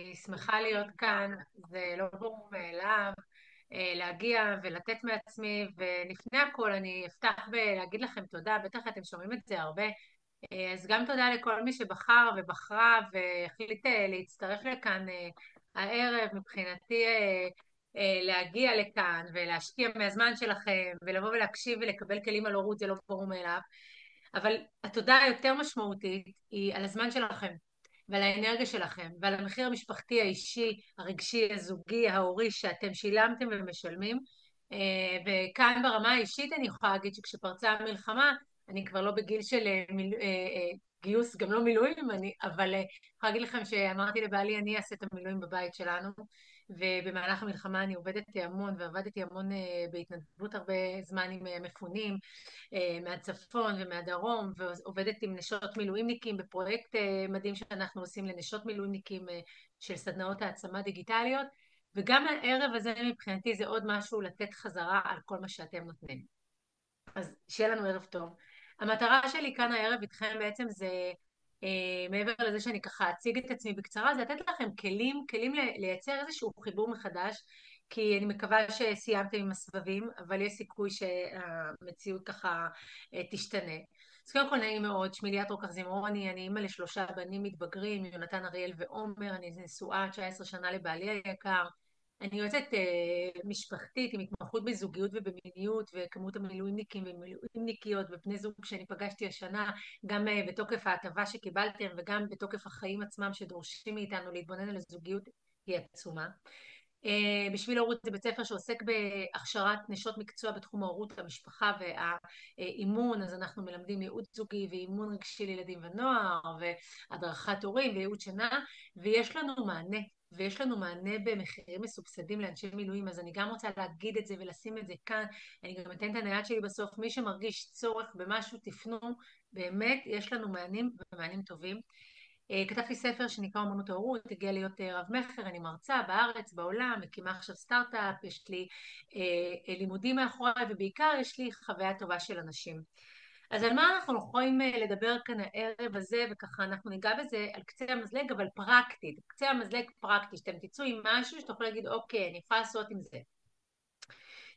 אני שמחה להיות כאן, זה לא ברור מאליו להגיע ולתת מעצמי, ולפני הכל אני אפתח ולהגיד לכם תודה, בטח אתם שומעים את זה הרבה, אז גם תודה לכל מי שבחר ובחרה והחליט להצטרף לכאן הערב. מבחינתי להגיע לכאן ולהשקיע מהזמן שלכם ולבוא ולהקשיב ולקבל כלים על הורות זה לא ברור מאליו, אבל התודה היותר משמעותית היא על הזמן שלכם ועל האנרגיה שלכם ועל המחיר המשפחתי האישי, הרגשי, הזוגי, ההורי שאתם שילמתם ומשלמים. וכאן ברמה האישית אני יכולה להגיד שכשפרצה המלחמה, אני כבר לא בגיל של גיוס, גם לא מילואים, אבל יכולה להגיד לכם שאמרתי לבעלי, אני אעשה את המילואים בבית שלנו, ובמהלך המלחמה אני עובדת המון, ועבדתי המון בהתנדבות הרבה זמן עם מפונים, מהצפון ומהדרום, ועובדת עם נשות מילואימניקים בפרויקט מדהים שאנחנו עושים לנשות מילואימניקים של סדנאות העצמה דיגיטליות, וגם הערב הזה מבחינתי זה עוד משהו לתת חזרה על כל מה שאתם נותנים. אז שיהיה לנו ערב טוב. המטרה שלי כאן הערב איתכם בעצם זה, מעבר לזה שאני ככה אציג את עצמי בקצרה, זה לתת לכם כלים לייצר איזשהו חיבור מחדש, כי אני מקווה שסיימתם עם הסבבים, אבל יש סיכוי שהמציאות ככה תשתנה. אז קודם כל נעים מאוד, שמי ליאת רוקח זמרוני, אני אימא לשלושה בנים מתבגרים, יונתן, אריאל ועומר, אני נשואה 19 שנה לבעלי היקר, אני יועצת משפחתית עם התמחות בזוגיות ובמיניות, וכמות המילואימניקים ומילואימניקיות ובני זוג שאני פגשתי השנה, גם בתוקף ההטבה שקיבלתם וגם בתוקף החיים עצמם שדורשים מאיתנו להתבונן על הזוגיות, היא עצומה. בשביל ההורות זה בית ספר שעוסק בהכשרת נשות מקצוע בתחום ההורות, המשפחה והאימון, אז אנחנו מלמדים ייעוץ זוגי ואימון רגשי לילדים ונוער והדרכת הורים וייעוץ שינה, ויש לנו מענה. ויש לנו מענה במחירים מסובסדים לאנשי מילואים, אז אני גם רוצה להגיד את זה ולשים את זה כאן. אני גם אתן את הנייד שלי בסוף, מי שמרגיש צורך במשהו תפנו, באמת יש לנו מענים ומענים טובים. כתבתי ספר שנקרא אמנות ההורות, הגיע להיות רב מכר, אני מרצה בארץ, בעולם, מקימה עכשיו סטארט-אפ, יש לי לימודים מאחוריי, ובעיקר יש לי חוויה טובה של אנשים. אז על מה אנחנו יכולים לדבר כאן הערב הזה, וככה אנחנו ניגע בזה על קצה המזלג, אבל פרקטית, קצה המזלג פרקטי, שאתם תצאו עם משהו שאתה יכול להגיד, אוקיי, אני יכולה לעשות עם זה.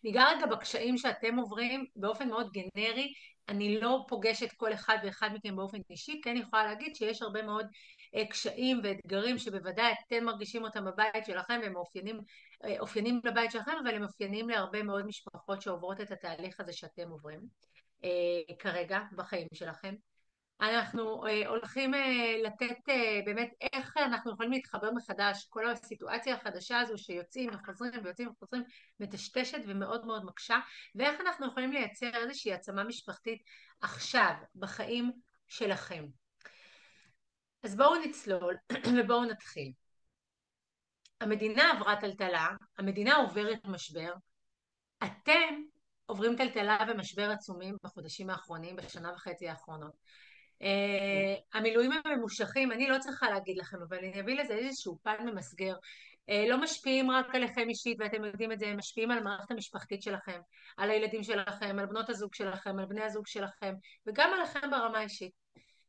ניגע רגע בקשיים שאתם עוברים באופן מאוד גנרי, אני לא פוגשת כל אחד ואחד מכם באופן אישי, כן יכולה להגיד שיש הרבה מאוד קשיים ואתגרים שבוודאי אתם מרגישים אותם בבית שלכם, והם אופיינים לבית שלכם, אבל הם אופיינים להרבה מאוד משפחות שעוברות את התהליך הזה שאתם עוברים כרגע בחיים שלכם. אנחנו הולכים לתת באמת איך אנחנו יכולים להתחבר מחדש, כל הסיטואציה החדשה הזו שיוצאים וחוזרים ויוצאים וחוזרים מטשטשת ומאוד מאוד מקשה, ואיך אנחנו יכולים לייצר איזושהי עצמה משפחתית עכשיו בחיים שלכם. אז בואו נצלול ובואו נתחיל. המדינה עברה טלטלה, המדינה עוברת משבר, אתם עוברים טלטלה ומשבר עצומים בחודשים האחרונים, בשנה וחצי האחרונות. המילואים הממושכים, אני לא צריכה להגיד לכם, אבל אני אביא לזה איזשהו פן ממסגר, לא משפיעים רק עליכם אישית, ואתם יודעים את זה, הם משפיעים על המערכת המשפחתית שלכם, על הילדים שלכם, על בנות הזוג שלכם, על בני הזוג שלכם, וגם עליכם ברמה האישית.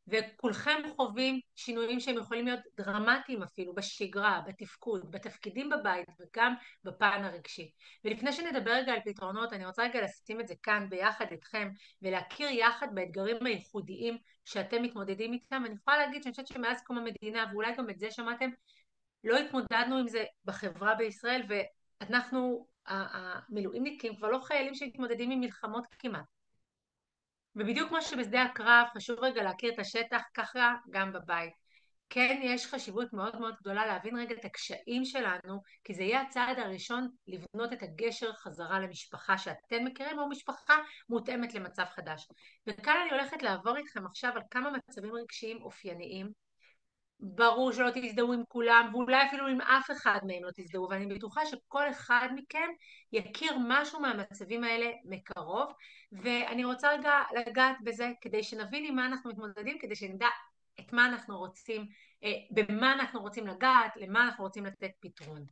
וכולכם חווים שינויים שהם יכולים להיות דרמטיים אפילו בשגרה, בתפקוד, בתפקידים בבית וגם בפן הרגשי. ולפני שנדבר רגע על פתרונות, אני רוצה רגע לשים את זה כאן ביחד איתכם ולהכיר יחד באתגרים הייחודיים שאתם מתמודדים איתם. אני יכולה להגיד שאני חושבת שמאז קום המדינה, ואולי גם את זה שמעתם, לא התמודדנו עם זה בחברה בישראל, ואנחנו, המילואימניקים, כבר לא חיילים שמתמודדים עם מלחמות כמעט. ובדיוק כמו שבשדה הקרב חשוב רגע להכיר את השטח, ככה גם בבית. כן, יש חשיבות מאוד מאוד גדולה להבין רגע את הקשיים שלנו, כי זה יהיה הצעד הראשון לבנות את הגשר חזרה למשפחה שאתם מכירים, או משפחה מותאמת למצב חדש. וכאן אני הולכת לעבור איתכם עכשיו על כמה מצבים רגשיים אופייניים. ברור שלא תזדהו עם כולם, ואולי אפילו עם אף אחד מהם לא תזדהו, ואני בטוחה שכל אחד מכם יכיר משהו מהמצבים האלה מקרוב, ואני רוצה רגע לגעת בזה כדי שנבין עם מה אנחנו מתמודדים, כדי שנדע את מה אנחנו רוצים, במה אנחנו רוצים לגעת, למה אנחנו רוצים לתת פתרון.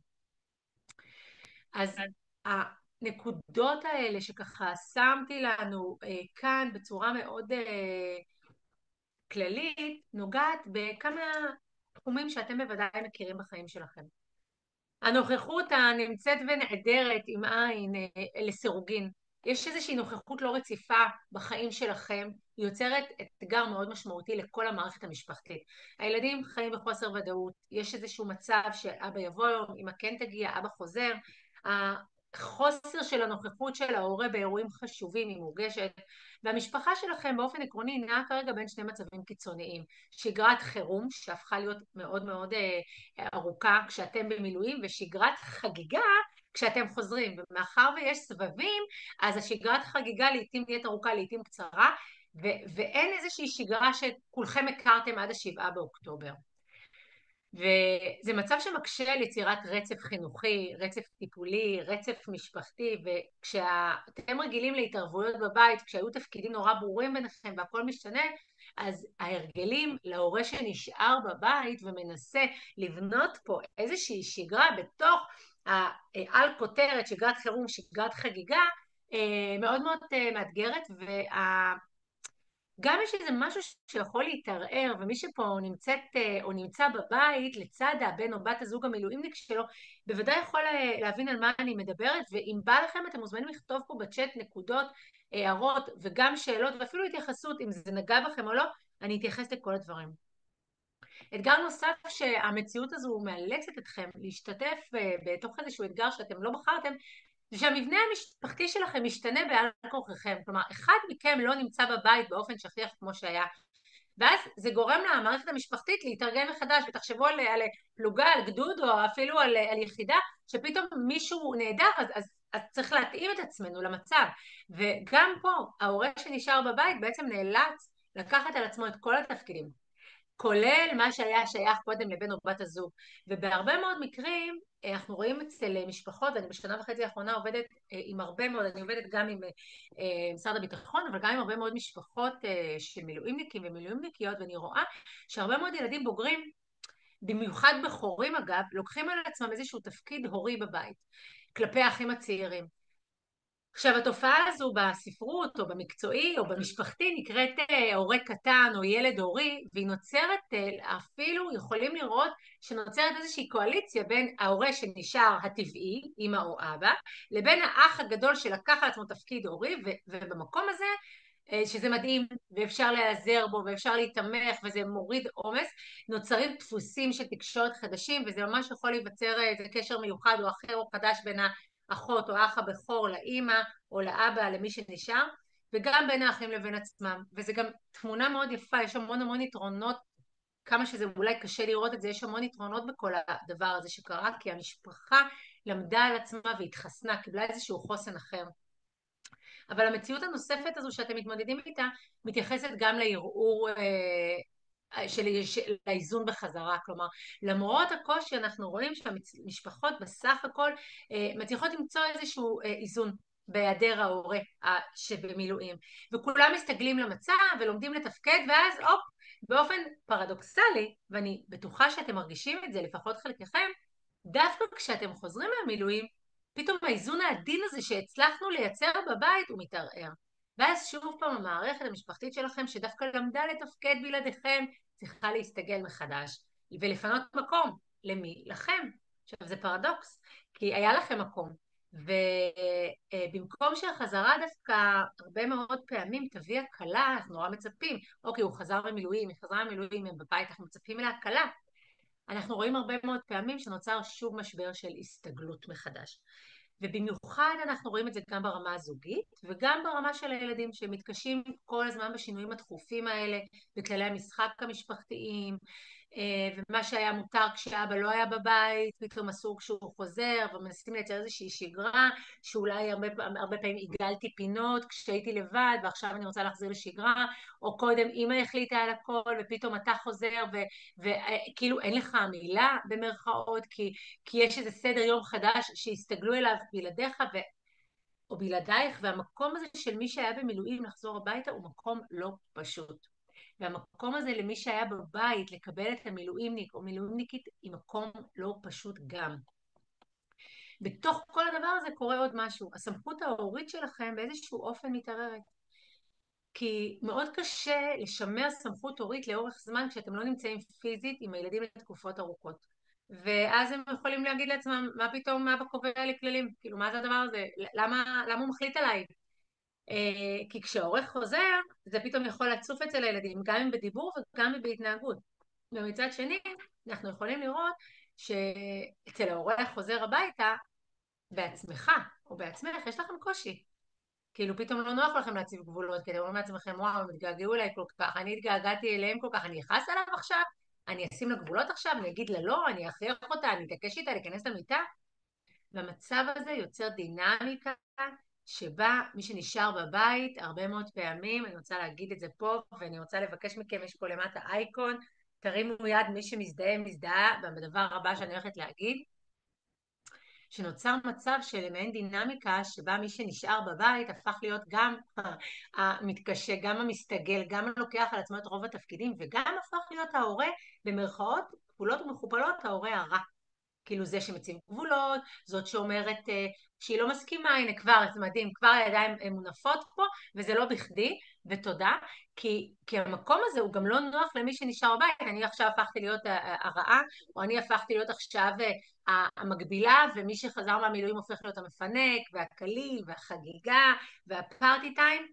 אז הנקודות האלה שככה שמתי לנו כאן בצורה מאוד כללית, נוגעת בכמה תחומים שאתם בוודאי מכירים בחיים שלכם. הנוכחות הנמצאת ונעדרת עם עין לסירוגין. יש איזושהי נוכחות לא רציפה בחיים שלכם, היא יוצרת אתגר מאוד משמעותי לכל המערכת המשפחתית. הילדים חיים בחוסר ודאות, יש איזשהו מצב שאבא יבוא, אמא כן תגיע, אבא חוזר. החוסר של הנוכחות של ההורה באירועים חשובים היא מורגשת, והמשפחה שלכם באופן עקרוני נעה כרגע בין שני מצבים קיצוניים. שגרת חירום שהפכה להיות מאוד מאוד ארוכה כשאתם במילואים, ושגרת חגיגה כשאתם חוזרים. ומאחר ויש סבבים, אז השגרת חגיגה לעתים נהיית ארוכה, לעתים קצרה, ואין איזושהי שגרה שכולכם הכרתם עד השבעה באוקטובר. וזה מצב שמקשה על יצירת רצף חינוכי, רצף טיפולי, רצף משפחתי, וכשאתם רגילים להתערבויות בבית, כשהיו תפקידים נורא ברורים ביניכם והכל משתנה, אז ההרגלים להורה שנשאר בבית ומנסה לבנות פה איזושהי שגרה בתוך על כותרת שגרת חירום, שגרת חגיגה, מאוד מאוד מאתגרת, גם יש איזה משהו שיכול להתערער, ומי שפה נמצאת או נמצא בבית לצד הבן או בת הזוג המילואימניק שלו, בוודאי יכול להבין על מה אני מדברת, ואם בא לכם אתם מוזמנים לכתוב פה בצ'אט נקודות, הערות וגם שאלות ואפילו התייחסות, אם זה נגע בכם או לא, אני אתייחס לכל הדברים. אתגר נוסף שהמציאות הזו מאלצת אתכם להשתתף בתוך איזשהו אתגר שאתם לא בחרתם, זה שהמבנה המשפחתי שלכם משתנה בעל כורחכם. כלומר, אחד מכם לא נמצא בבית באופן שכיח כמו שהיה, ואז זה גורם למערכת המשפחתית להתארגן מחדש, ותחשבו על פלוגה, על גדוד, או אפילו על יחידה, שפתאום מישהו נהדר, אז צריך להתאים את עצמנו למצב. וגם פה, ההורה שנשאר בבית בעצם נאלץ לקחת על עצמו את כל התפקידים. כולל מה שהיה שייך קודם לבן או בת הזוג. ובהרבה מאוד מקרים אנחנו רואים אצל משפחות, ואני בשנה וחצי האחרונה עובדת עם הרבה מאוד, אני עובדת גם עם משרד הביטחון, אבל גם עם הרבה מאוד משפחות של מילואימניקים ומילואימניקיות, ואני רואה שהרבה מאוד ילדים בוגרים, במיוחד בכורים אגב, לוקחים על עצמם איזשהו תפקיד הורי בבית, כלפי האחים הצעירים. עכשיו התופעה הזו בספרות או במקצועי או במשפחתי נקראת הורה קטן או ילד הורי, והיא נוצרת, אפילו יכולים לראות שנוצרת איזושהי קואליציה בין ההורה שנשאר הטבעי, אמא או אבא, לבין האח הגדול שלקח על עצמו תפקיד הורי, ובמקום הזה שזה מדהים ואפשר להיעזר בו ואפשר להתמך וזה מוריד עומס, נוצרים דפוסים של תקשורת חדשים, וזה ממש יכול להיווצר איזה קשר מיוחד או אחר או חדש בין האחות או האח הבכור לאמא או לאבא, למי שנשאר, וגם בין האחים לבין עצמם. וזה גם תמונה מאוד יפה, יש המון המון יתרונות, כמה שזה אולי קשה לראות את זה, יש המון יתרונות בכל הדבר הזה שקרה, כי המשפחה למדה על עצמה והתחסנה, קיבלה איזשהו חוסן אחר. אבל המציאות הנוספת הזו שאתם מתמודדים איתה מתייחסת גם לערעור של האיזון בחזרה. כלומר, למרות הקושי אנחנו רואים שהמשפחות בסך הכל מצליחות למצוא איזשהו איזון בהיעדר ההורה שבמילואים, וכולם מסתגלים למצב ולומדים לתפקד, ואז באופן פרדוקסלי, ואני בטוחה שאתם מרגישים את זה לפחות חלקכם, דווקא כשאתם חוזרים מהמילואים פתאום האיזון העדין הזה שהצלחנו לייצר בבית הוא מתערער. ואז שוב פעם המערכת המשפחתית שלכם שדווקא למדה לתפקד בלעדיכם צריכה להסתגל מחדש ולפנות מקום. למי? לכם. עכשיו זה פרדוקס, כי היה לכם מקום, ובמקום שהחזרה דווקא הרבה מאוד פעמים תביא הקלה, אנחנו נורא מצפים, אוקיי, הוא חזר ממילואים, היא חזרה ממילואים, הם בבית, אנחנו מצפים אליה הקלה. אנחנו רואים הרבה מאוד פעמים שנוצר שוב משבר של הסתגלות מחדש. ובמיוחד אנחנו רואים את זה גם ברמה הזוגית וגם ברמה של הילדים שמתקשים כל הזמן בשינויים התכופים האלה, בכללי המשחק המשפחתיים, ומה שהיה מותר כשאבא לא היה בבית פתאום אסור כשהוא חוזר, ומנסים לייצר איזושהי שגרה שאולי הרבה פעמים עיגלתי פינות כשהייתי לבד ועכשיו אני רוצה להחזיר לשגרה, או קודם אמא החליטה על הכל ופתאום אתה חוזר וכאילו אין לך מילה במרכאות, כי יש איזה סדר יום חדש שהסתגלו אליו בלעדיך או בלעדייך, והמקום הזה של מי שהיה במילואים לחזור הביתה הוא מקום לא פשוט. והמקום הזה למי שהיה בבית לקבל את המילואימניק או מילואימניקית היא מקום לא פשוט גם. בתוך כל הדבר הזה קורה עוד משהו, הסמכות ההורית שלכם באיזשהו אופן מתערערת. כי מאוד קשה לשמר סמכות הורית לאורך זמן כשאתם לא נמצאים פיזית עם הילדים לתקופות ארוכות. ואז הם יכולים להגיד לעצמם, מה פתאום אבא קובע לי כללים? כאילו, מה זה הדבר הזה? למה הוא מחליט עליי? כי כשהעורך חוזר, זה פתאום יכול לצוף אצל הילדים, גם אם בדיבור וגם אם בהתנהגות. ומצד שני, אנחנו יכולים לראות שאצל העורך חוזר הביתה, בעצמך או בעצמך, יש לכם קושי. כאילו פתאום לא נוח לכם להציב גבולות, כי אתם אומרים לעצמכם, וואו, הם התגעגעו אליי כל כך, אני התגעגעתי אליהם כל כך, אני אכעס עליו עכשיו? אני אשים לה גבולות עכשיו? אני אגיד לה לא? אני אכריח אותה? אני אתעקש איתה להיכנס למיטה? והמצב הזה יוצר דינמיקה שבה מי שנשאר בבית הרבה מאוד פעמים, אני רוצה להגיד את זה פה, ואני רוצה לבקש מכם, יש פה למטה אייקון, תרימו יד מי שמזדהה, מזדהה, בדבר הבא שאני הולכת להגיד, שנוצר מצב של מעין דינמיקה שבה מי שנשאר בבית הפך להיות גם המתקשה, גם המסתגל, גם לוקח על עצמו את רוב התפקידים, וגם הפך להיות ההורה, במרכאות כפולות ומכופלות, ההורה הרע. כאילו זה שמציב גבולות, זאת שאומרת שהיא לא מסכימה, הנה כבר, זה מדהים, כבר הידיים מונפות פה, וזה לא בכדי, ותודה, כי המקום הזה הוא גם לא נוח למי שנשאר בבית, אני עכשיו הפכתי להיות הרעה, או אני הפכתי להיות עכשיו המקבילה, ומי שחזר מהמילואים הופך להיות המפנק, והקליל, והחגיגה, והפארטי טיים.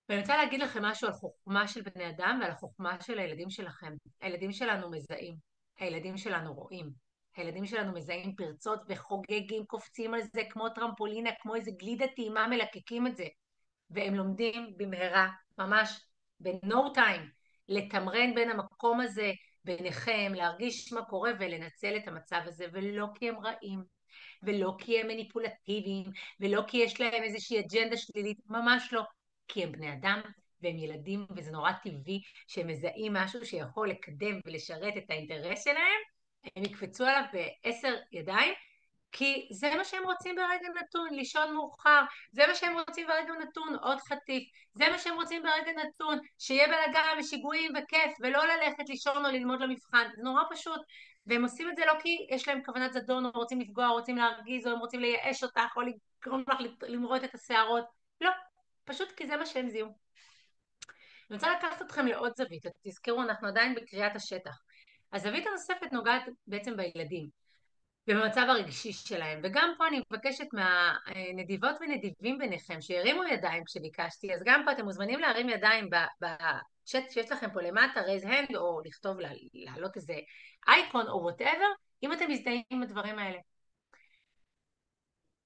ואני רוצה להגיד לכם משהו על חוכמה של בני אדם ועל החוכמה של הילדים שלכם. הילדים שלנו מזהים, הילדים שלנו רואים, הילדים שלנו מזהים פרצות וחוגגים, קופצים על זה כמו טרמפולינה, כמו איזה גלידה טעימה, מלקקים את זה. והם לומדים במהרה, ממש ב-no time, לתמרן בין המקום הזה ביניכם, להרגיש מה קורה ולנצל את המצב הזה, ולא כי הם רעים, ולא כי הם מניפולטיביים, ולא כי יש להם איזושהי אג'נדה שלילית, ממש לא. כי הם בני אדם והם ילדים, וזה נורא טבעי שהם מזהים משהו שיכול לקדם ולשרת את האינטרס שלהם, הם יקפצו עליו בעשר ידיים, כי זה מה שהם רוצים ברגע נתון, לישון מאוחר, זה מה שהם רוצים ברגע נתון, עוד חטיף, זה מה שהם רוצים ברגע נתון, שיהיה בלגן ושיגועים וכיף, ולא ללכת לישון או ללמוד למבחן, זה נורא פשוט, והם עושים את זה לא כי יש להם כוונת זדון, או רוצים לפגוע, או רוצים להרגיז, או הם רוצים לייאש אותך, או לגרום לך למרוט את השערות, לא, פשוט כי זה מה שהם זיהו. אני רוצה לקחת אתכם לעוד זווית, תזכרו, אנחנו עדיין בקריאת השטח. הזווית הנוספת נוגעת בעצם בילדים. ובמצב הרגשי שלהם. וגם פה אני מבקשת מהנדיבות ונדיבים ביניכם שירימו ידיים כשביקשתי, אז גם פה אתם מוזמנים להרים ידיים בצ'אט שיש לכם פה למטה, raise hand, או לכתוב, להעלות איזה אייקון או whatever, אם אתם מזדהים עם הדברים האלה.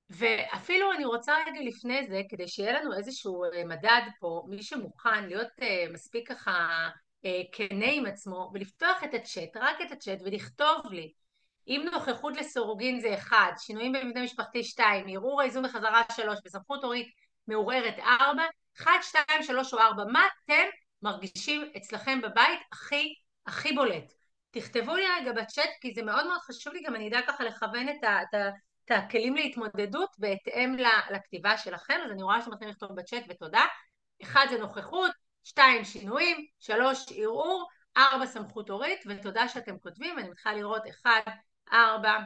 ואפילו אני רוצה רגע לפני זה, כדי שיהיה לנו איזשהו מדד פה, מי שמוכן להיות מספיק ככה כנה עם עצמו, ולפתוח את הצ'אט, רק את הצ'אט, ולכתוב לי, אם נוכחות לסירוגין זה 1, שינויים במבנה משפחתי 2, ערעור האיזון בחזרה 3, בסמכות הורית מעורערת 4, 1, 2, 3 או 4, מה אתם מרגישים אצלכם בבית הכי בולט? תכתבו לי רגע בצ'אט, כי זה מאוד מאוד חשוב לי, גם אני אדע ככה לכוון את הכלים להתמודדות בהתאם לכתיבה שלכם, אז אני רואה שאתם מתחילים לכתוב בצ'אט ותודה. 1 זה נוכחות, 2 שינויים, 3 ערעור, 4 סמכות הורית, ותודה שאתם כותבים, אני מתחילה לראות 1, 4,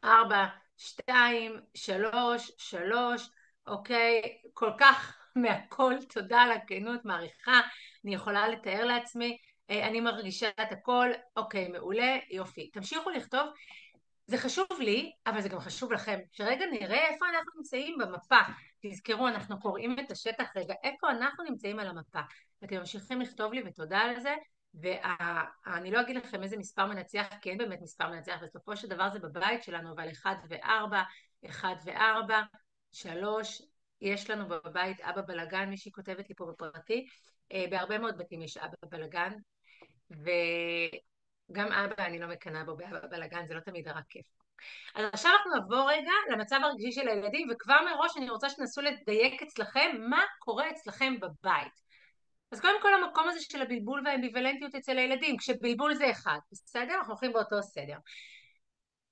4, 2, 3, 3, אוקיי, כל כך מהכל, תודה על הכנות, מעריכה, אני יכולה לתאר לעצמי, אני מרגישה את הכל, אוקיי, מעולה, יופי. תמשיכו לכתוב, זה חשוב לי, אבל זה גם חשוב לכם, שרגע נראה איפה אנחנו נמצאים במפה. תזכרו, אנחנו קוראים את השטח רגע, איפה אנחנו נמצאים על המפה. ואתם ממשיכים לכתוב לי, ותודה על זה, ואני לא אגיד לכם איזה מספר מנצח, כי אין באמת מספר מנצח, בסופו של דבר זה בבית שלנו, אבל 1 ו-4, 1 ו-4, 3, יש לנו בבית אבא בלגן, מישהי כותבת לי פה בפרטי, בהרבה מאוד בתים יש אבא בלגן, וגם אבא אני לא מקנאה בו באבא בלגן, זה לא תמיד רק כיף. אז עכשיו אנחנו נעבור רגע למצב הרגשי של הילדים, וכבר מראש אני רוצה שנסו לדייק אצלכם מה קורה אצלכם בבית. אז קודם כל המקום הזה של הבלבול והאמביוולנטיות אצל הילדים, כשבלבול זה 1, בסדר? אנחנו הולכים באותו סדר.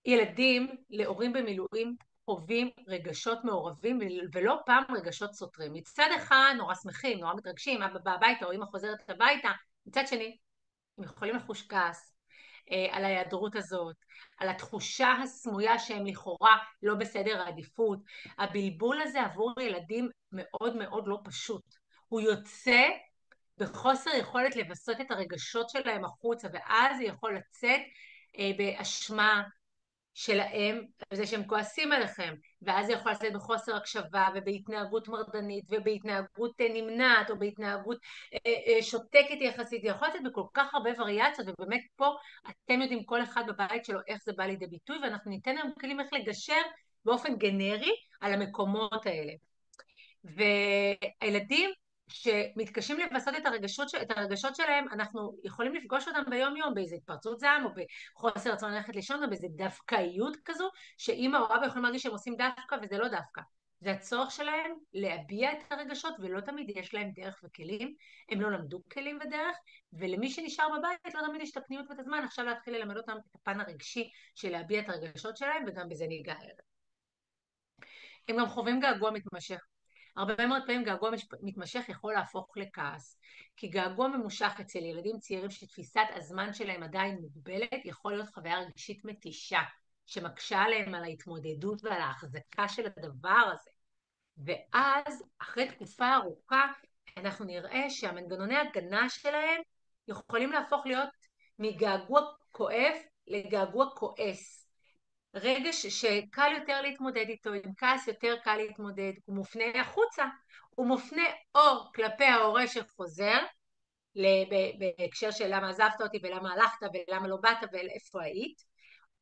ילדים להורים במילואים חווים רגשות מעורבים ולא פעם רגשות סותרים. מצד אחד נורא שמחים, נורא מתרגשים, אבא בא הביתה או אמא חוזרת הביתה, מצד שני הם יכולים לחוש כעס, על ההיעדרות הזאת, על התחושה הסמויה שהם לכאורה לא בסדר העדיפות. הבלבול הזה עבור ילדים מאוד מאוד לא פשוט. הוא יוצא בחוסר יכולת לבסות את הרגשות שלהם החוצה, ואז זה יכול לצאת באשמה שלהם, על זה שהם כועסים עליכם, ואז זה יכול לצאת בחוסר הקשבה ובהתנהגות מרדנית ובהתנהגות נמנעת או בהתנהגות שותקת יחסית. זה יכול לצאת בכל כך הרבה וריאציות, ובאמת פה אתם יודעים כל אחד בבית שלו איך זה בא לידי ביטוי, ואנחנו ניתן להם כלים איך לגשר באופן גנרי על המקומות האלה. והילדים שמתקשים לבסות את הרגשות שלהם, אנחנו יכולים לפגוש אותם ביום יום באיזו התפרצות זעם או בחוסר רצון ללכת לישון או באיזו דווקאיות כזו, שאמא או אבא יכולים להרגיש שהם עושים דווקא, וזה לא דווקא. זה הצורך שלהם להביע את הרגשות, ולא תמיד יש להם דרך וכלים. הם לא למדו כלים ודרך, ולמי שנשאר בבית לא תמיד יש את הפניות ואת הזמן עכשיו להתחיל ללמד אותם את הפן הרגשי של להביע את הרגשות שלהם, וגם בזה ניגע הערב. הם גם חווים געגוע מתמשך. הרבה מאוד פעמים געגוע מתמשך יכול להפוך לכעס, כי געגוע ממושך אצל ילדים צעירים שתפיסת הזמן שלהם עדיין מוגבלת, יכול להיות חוויה רגשית מתישה, שמקשה עליהם על ההתמודדות ועל ההחזקה של הדבר הזה. ואז, אחרי תקופה ארוכה, אנחנו נראה שהמנגנוני הגנה שלהם יכולים להפוך להיות מגעגוע כואב לגעגוע כועס. רגש שקל יותר להתמודד איתו, עם כעס יותר קל להתמודד, הוא מופנה החוצה, הוא מופנה או כלפי ההורה שחוזר, בהקשר של למה עזבת אותי ולמה הלכת ולמה לא באת ואיפה היית,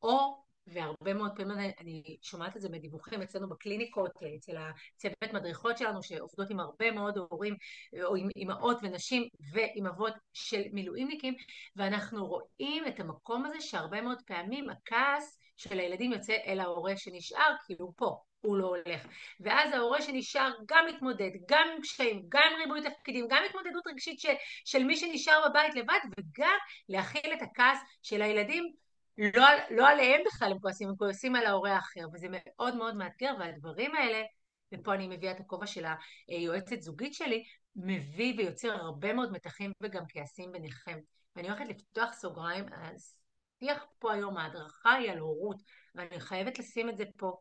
או, והרבה מאוד פעמים אני שומעת את זה בדיווחים אצלנו בקליניקות, אצל הצוות מדריכות שלנו שעובדות עם הרבה מאוד הורים, או עם אמהות ונשים ועם אבות של מילואימניקים, ואנחנו רואים את המקום הזה שהרבה מאוד פעמים הכעס של הילדים יוצא אל ההורה שנשאר, כי הוא פה, הוא לא הולך. ואז ההורה שנשאר גם מתמודד, גם עם קשיים, גם עם ריבוי תפקידים, גם התמודדות רגשית של מי שנשאר בבית לבד, וגם להכיל את הכעס של הילדים, לא עליהם בכלל הם כועסים על ההורה האחר, וזה מאוד מאוד מאתגר, והדברים האלה, ופה אני מביאה את הכובע של היועצת זוגית שלי, מביא ויוצר הרבה מאוד מתחים וגם כעסים ביניכם. ואני הולכת לפתוח סוגריים, אז שיח פה היום, ההדרכה היא על הורות, ואני חייבת לשים את זה פה.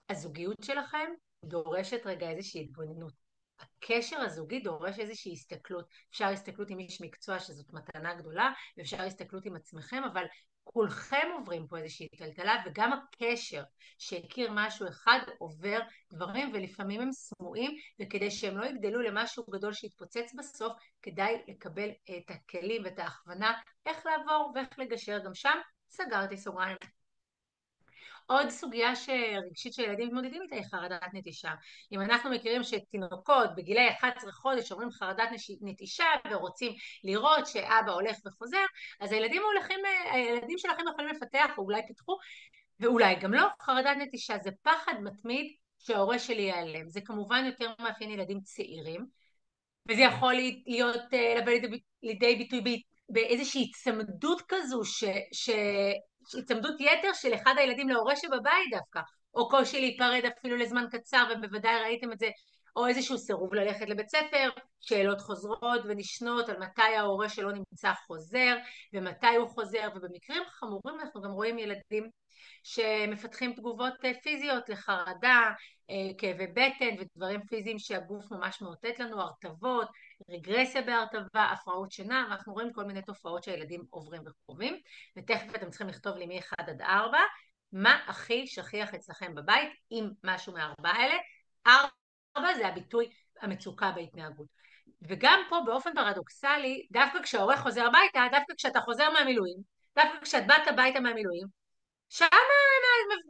הזוגיות שלכם דורשת רגע איזושהי התבוננות. הקשר הזוגי דורש איזושהי הסתכלות. אפשר הסתכלות עם איש מקצוע שזאת מתנה גדולה, ואפשר הסתכלות עם עצמכם, אבל כולכם עוברים פה איזושהי טלטלה, וגם הקשר שהכיר משהו אחד עובר דברים, ולפעמים הם סמויים, וכדי שהם לא יגדלו למשהו גדול שיתפוצץ בסוף, כדאי לקבל את הכלים ואת ההכוונה איך לעבור ואיך לגשר. גם שם סגרתי סוגריים. עוד סוגיה רגשית שילדים מתמודדים איתה היא חרדת נטישה. אם אנחנו מכירים שתינוקות בגילי 11 חודש אומרים חרדת נטישה ורוצים לראות שאבא הולך וחוזר, אז הילדים שלכם יכולים לפתח, או אולי פיתחו, ואולי גם לא, חרדת נטישה זה פחד מתמיד שההורה שלי ייעלם. זה כמובן יותר מאפיין ילדים צעירים, וזה יכול להיות לבוא לידי ביטוי באיזושהי הצמדות כזו, הצמדות יתר של אחד הילדים להורה שבבית דווקא, או קושי להיפרד אפילו לזמן קצר, ובוודאי ראיתם את זה, או איזשהו סירוב ללכת לבית ספר, שאלות חוזרות ונשנות על מתי ההורה שלא נמצא חוזר, ומתי הוא חוזר, ובמקרים חמורים אנחנו גם רואים ילדים שמפתחים תגובות פיזיות לחרדה, כאבי בטן ודברים פיזיים שהגוף ממש מאותת לנו, הרטבות, רגרסיה בהרטבה, הפרעות שינה, ואנחנו רואים כל מיני תופעות שהילדים עוברים וחווים, ותכף אתם צריכים לכתוב לי מ-1 עד 4, מה הכי שכיח אצלכם בבית, עם משהו מהארבעה האלה. 4 זה הביטוי המצוקה בהתנהגות. וגם פה באופן פרדוקסלי, דווקא כשההורה חוזר הביתה, דווקא כשאתה חוזר מהמילואים, דווקא כשאת באת הביתה מהמילואים, שם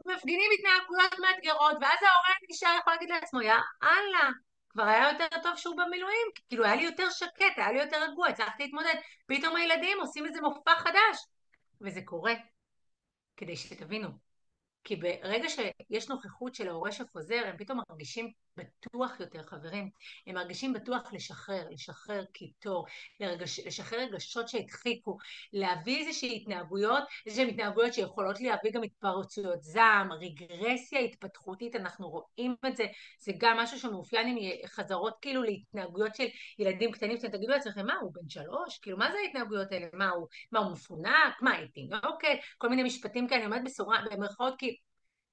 מפגינים התנהגויות מאתגרות, ואז ההורה נשאר יכול להגיד לעצמו, יא אללה, כבר היה יותר טוב שהוא במילואים, כאילו היה לי יותר שקט, היה לי יותר רגוע, הצלחתי להתמודד, פתאום הילדים עושים איזה מופע חדש, וזה קורה, כדי שתבינו, כי ברגע שיש נוכחות של ההורה שחוזר, הם פתאום מרגישים בטוח יותר, חברים. הם מרגישים בטוח לשחרר קיטור, לשחרר רגשות שהדחיקו, להביא איזושהי התנהגויות שיכולות להביא גם התפרצויות זעם, רגרסיה התפתחותית, אנחנו רואים את זה, זה גם משהו שמאופיין עם חזרות כאילו להתנהגויות של ילדים קטנים, שאתם תגידו לעצמכם, מה, הוא בן 3? כאילו, מה זה ההתנהגויות האלה? מה הוא מפונק? מה, איתי? אוקיי, כל מיני משפטים כאלה, אני אומרת במרכאות, כי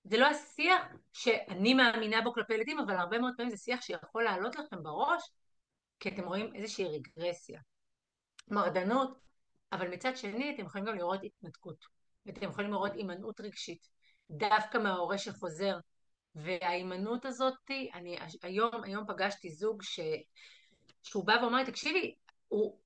זה לא השיח שאני מאמינה בו כלפי ילדים, אבל הרבה מאוד פעמים זה שיח שיכול לעלות לכם בראש, כי אתם רואים איזושהי רגרסיה, מרדנות, אבל מצד שני אתם יכולים גם לראות התנתקות, ואתם יכולים לראות הימנעות רגשית, דווקא מההורה שחוזר, וההימנעות הזאת, היום פגשתי זוג שהוא בא ואומר לי, תקשיבי, הוא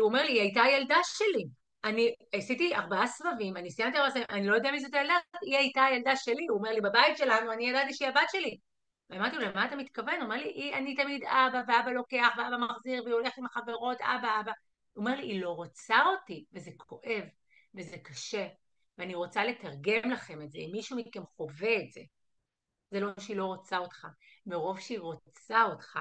אומר לי, היא הייתה הילדה שלי. אני עשיתי 4 סבבים, אני סיימתי 4 סבבים, אני לא יודע מי זאת הילדה, היא הייתה הילדה שלי. הוא אומר לי, בבית שלנו, אני ידעתי שהיא הבת שלי. ואמרתי לו, למה אתה מתכוון? הוא אומר לי, אני תמיד אבא, ואבא לוקח, ואבא מחזיר, והיא הולכת עם החברות, אבא. הוא אומר לי, היא לא רוצה אותי, וזה כואב, וזה קשה, ואני רוצה לתרגם לכם את זה, אם מישהו מכם חווה את זה. זה לא שהיא לא רוצה אותך, מרוב שהיא רוצה אותך,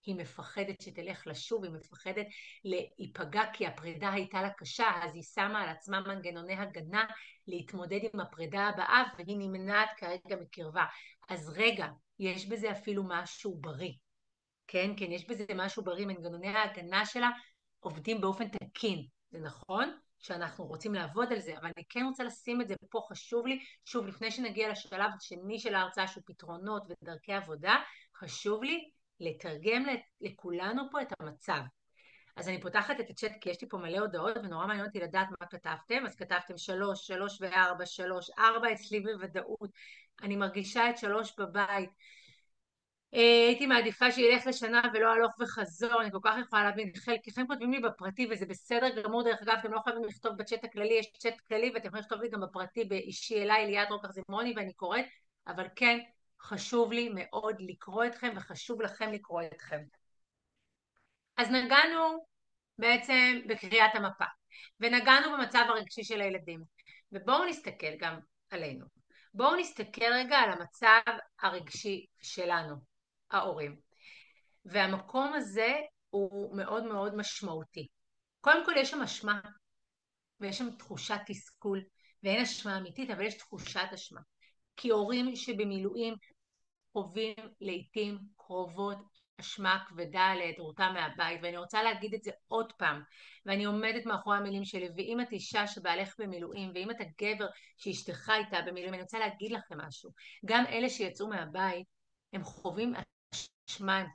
היא מפחדת שתלך לשוב, היא מפחדת להיפגע כי הפרידה הייתה לה קשה, אז היא שמה על עצמה מנגנוני הגנה להתמודד עם הפרידה הבאה, והיא נמנעת כרגע מקרבה. אז רגע, יש בזה אפילו משהו בריא, כן? כן, יש בזה משהו בריא, מנגנוני ההגנה שלה עובדים באופן תקין, זה נכון? שאנחנו רוצים לעבוד על זה, אבל אני כן רוצה לשים את זה פה, חשוב לי, שוב, לפני שנגיע לשלב השני של ההרצאה, שהוא פתרונות ודרכי עבודה, חשוב לי לתרגם לכולנו פה את המצב. אז אני פותחת את הצ'אט כי יש לי פה מלא הודעות ונורא מעניין אותי לדעת מה כתבתם. אז כתבתם 3, 3 ו-4, 3, 4 אצלי בוודאות. אני מרגישה את 3 בבית. הייתי מעדיפה שילך לשנה ולא הלוך וחזור, אני כל כך יכולה להבין, חלקכם כותבים לי בפרטי וזה בסדר גמור, דרך אגב, אתם לא חייבים לכתוב בצ'אט הכללי, יש צ'אט כללי ואתם יכולים לכתוב לי גם בפרטי באישי אליי, ליאת רוקח זמרוני, ואני קוראת, אבל כן, חשוב לי מאוד לקרוא אתכם וחשוב לכם לקרוא אתכם. אז נגענו בעצם בקריאת המפה, ונגענו במצב הרגשי של הילדים, ובואו נסתכל גם עלינו. בואו נסתכל רגע על המצב הרגשי שלנו, ההורים. והמקום הזה הוא מאוד מאוד משמעותי. קודם כל יש שם אשמה, ויש שם תחושת תסכול, ואין אשמה אמיתית, אבל יש תחושת אשמה. כי הורים שבמילואים חווים לעתים קרובות אשמה כבדה על היעדרותם מהבית, ואני רוצה להגיד את זה עוד פעם, ואני עומדת מאחורי המילים שלי, ואם את אישה שבעלך במילואים, ואם אתה גבר שאשתך הייתה במילואים, אני רוצה להגיד לכם משהו, גם אלה שיצאו מהבית, הם חווים אשמה, הם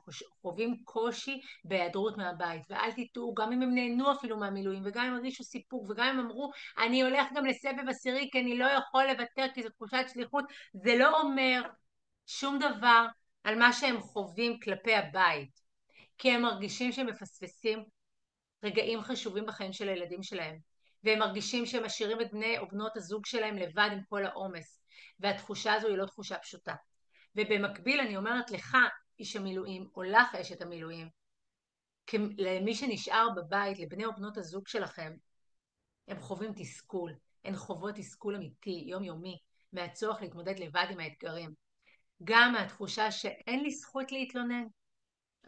חווים קושי בהיעדרות מהבית, ואל תטעו, גם אם הם נהנו אפילו מהמילואים, וגם אם הרגישו סיפוק, וגם אם אמרו, אני הולך גם לסבב עשירי, כי אני לא יכול לוותר, כי זו תחושת שליחות, זה לא אומר שום דבר על מה שהם חווים כלפי הבית, כי הם מרגישים שהם מפספסים רגעים חשובים בחיים של הילדים שלהם, והם מרגישים שהם משאירים את בני או בנות הזוג שלהם לבד עם כל העומס, והתחושה הזו היא לא תחושה פשוטה. ובמקביל אני אומרת לך, איש המילואים, או לך אשת המילואים, למי שנשאר בבית, לבני או בנות הזוג שלכם, הם חווים תסכול, הן חוות תסכול אמיתי, יומיומי, מהצורך להתמודד לבד עם האתגרים. גם מהתחושה שאין לי זכות להתלונן.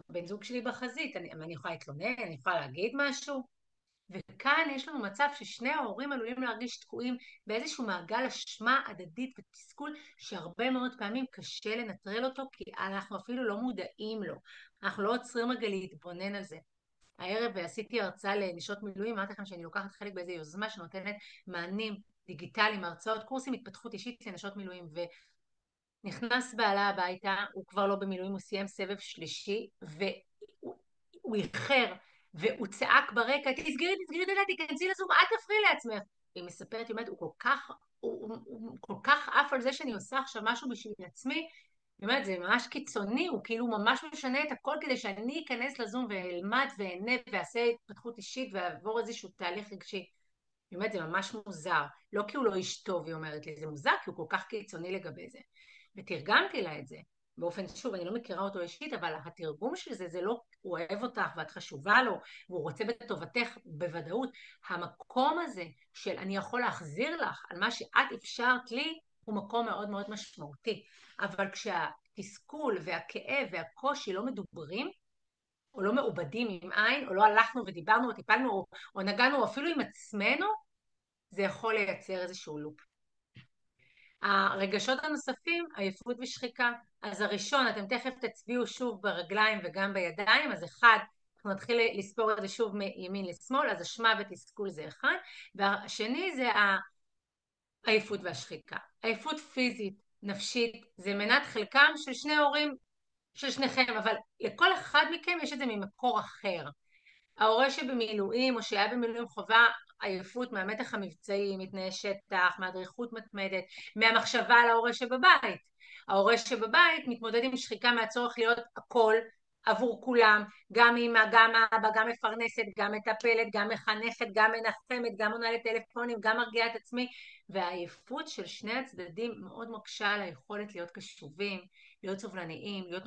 הבן זוג שלי בחזית, אני יכולה להתלונן, אני יכולה להגיד משהו. וכאן יש לנו מצב ששני ההורים עלולים להרגיש תקועים באיזשהו מעגל אשמה הדדית ותסכול שהרבה מאוד פעמים קשה לנטרל אותו כי אנחנו אפילו לא מודעים לו. אנחנו לא עוצרים רגע להתבונן על זה. הערב עשיתי הרצאה לנשות מילואים, אמרתי לכם שאני לוקחת חלק באיזו יוזמה שנותנת מענים דיגיטליים, הרצאות, קורסים התפתחות אישית לנשות מילואים, נכנס בעלה הביתה, הוא כבר לא במילואים, הוא סיים סבב שלישי, והוא איחר, והוא צעק ברקע, תסגרי את הדלת, תיכנסי לזום, אל תפריעי לעצמך. היא מספרת, היא אומרת, הוא כל כך עף על זה שאני עושה עכשיו משהו בשביל עצמי, היא אומרת, זה ממש קיצוני, הוא כאילו ממש משנה את הכל כדי שאני אכנס לזום ואלמד ואענה ואעשה התפתחות אישית ואעבור איזשהו תהליך רגשי. היא אומרת, זה ממש מוזר, לא כי הוא לא איש טוב, היא אומרת לי, זה מוזר כי הוא כל כך קיצוני לגבי זה. ותרגמתי לה את זה, באופן, שוב, אני לא מכירה אותו אישית, אבל התרגום של זה, זה לא, הוא אוהב אותך ואת חשובה לו, והוא רוצה בטובתך בוודאות. המקום הזה של אני יכול להחזיר לך על מה שאת אפשרת לי, הוא מקום מאוד מאוד משמעותי. אבל התסכול והכאב והקושי לא מדוברים, או לא מעובדים עם עין, או לא הלכנו ודיברנו או טיפלנו או נגענו או אפילו עם עצמנו, זה יכול לייצר איזשהו לופ. הרגשות הנוספים, עייפות ושחיקה. אז הראשון, אתם תכף תצביעו שוב ברגליים וגם בידיים, אז אחד, אנחנו נתחיל לספור את זה שוב מימין לשמאל, אז אשמה ותסכול זה אחד, והשני זה העייפות והשחיקה. עייפות פיזית, נפשית, זה מנת חלקם של שני הורים של שניכם, אבל לכל אחד מכם יש את זה ממקור אחר. ההורה שבמילואים או שהיה במילואים חובה עייפות מהמתח המבצעי, מתנאי שטח, מהדריכות מתמדת, מהמחשבה על ההורה שבבית. ההורה שבבית מתמודד עם שחיקה מהצורך להיות הכל עבור כולם, גם אמא, גם אבא, גם מפרנסת, גם מטפלת, גם מחנכת, גם מנחמת, גם עונה לטלפונים, גם מרגיעה את עצמי, והעייפות של שני הצדדים מאוד מקשה על היכולת להיות קשובים, להיות סובלניים, להיות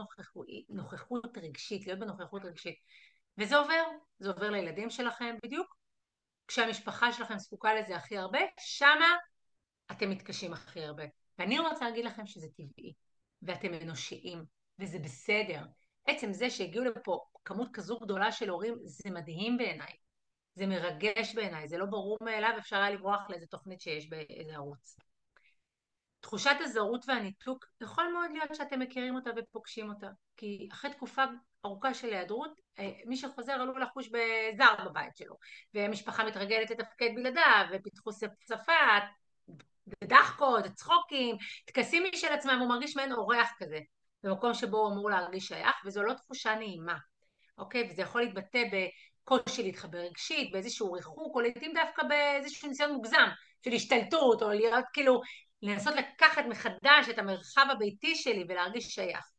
נוכחות רגשית, להיות בנוכחות רגשית. וזה עובר, זה עובר לילדים שלכם, בדיוק כשהמשפחה שלכם זקוקה לזה הכי הרבה, שמה אתם מתקשים הכי הרבה. ואני רוצה להגיד לכם שזה טבעי, ואתם אנושיים, וזה בסדר. עצם זה שהגיעו לפה כמות כזו גדולה של הורים, זה מדהים בעיניי. זה מרגש בעיניי, זה לא ברור מאליו, אפשר היה לברוח לאיזה תוכנית שיש באיזה ערוץ. תחושת הזרות והניתוק, יכול מאוד להיות שאתם מכירים אותה ופוגשים אותה, כי אחרי תקופה ארוכה של היעדרות, מי שחוזר עלול לחוש בזר בבית שלו, והמשפחה מתרגלת לתפקד בלעדיו, ופיתחו שפה, דחקות, צחוקים, טקסים משל עצמם, הוא מרגיש מעין אורח כזה, במקום שבו הוא אמור להרגיש שייך, וזו לא תחושה נעימה, אוקיי? וזה יכול להתבטא בקושי להתחבר רגשית, באיזשהו ריחוק, או לעתים דווקא באיזשהו ניסיון מוגזם, של השתלטות, או להיות כאילו, לנסות לקחת מחדש את המרחב הביתי שלי ולהרגיש שייך.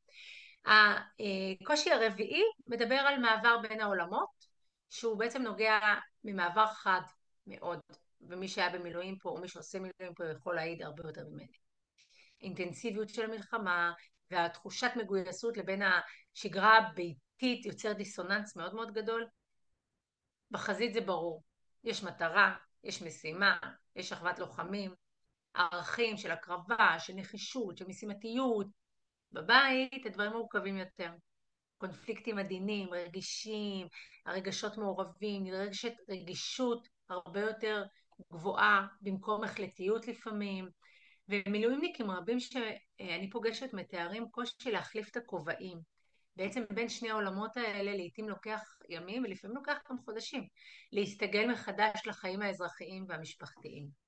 הקושי הרביעי מדבר על מעבר בין העולמות, שהוא בעצם נוגע ממעבר חד מאוד, ומי שהיה במילואים פה, או מי שעושה מילואים פה, יכול להעיד הרבה יותר ממני. אינטנסיביות של המלחמה, והתחושת מגויסות לבין השגרה הביתית יוצר דיסוננס מאוד מאוד גדול. בחזית זה ברור, יש מטרה, יש משימה, יש אחוות לוחמים, ערכים של הקרבה, של נחישות, של משימתיות. בבית הדברים מורכבים יותר. קונפליקטים עדינים, רגישים, הרגשות מעורבים, נדרשת רגישות הרבה יותר גבוהה במקום החלטיות לפעמים. ומילואימניקים רבים שאני פוגשת מתארים קושי להחליף את הכובעים. בעצם בין שני העולמות האלה לעתים לוקח ימים ולפעמים לוקח גם חודשים להסתגל מחדש לחיים האזרחיים והמשפחתיים.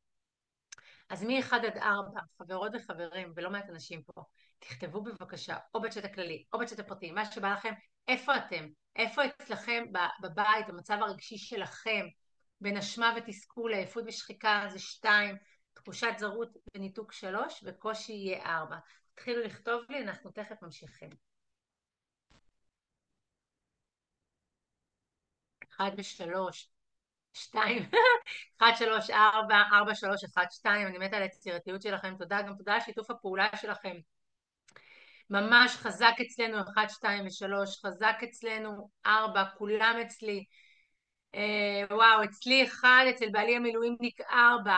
אז מ-1 עד 4, חברות וחברים, ולא מעט אנשים פה, תכתבו בבקשה, או בצ'אט הכללי, או בצ'אט הפרטי, מה שבא לכם, איפה אתם? איפה אצלכם בבית, במצב הרגשי שלכם, בין אשמה ותסכול, עייפות ושחיקה זה 2, תחושת זרות וניתוק 3, וקושי יהיה 4. תתחילו לכתוב לי, אנחנו תכף ממשיכים. 1 ו-3, 2, 1, 3, 4, 4, 3, 1, 2, אני מתה על היצירתיות שלכם, תודה, גם תודה על שיתוף הפעולה שלכם. ממש חזק אצלנו, 1, 2 ו-3, חזק אצלנו, 4, כולם אצלי. וואו, אצלי 1, אצל בעלי המילואימניק 4.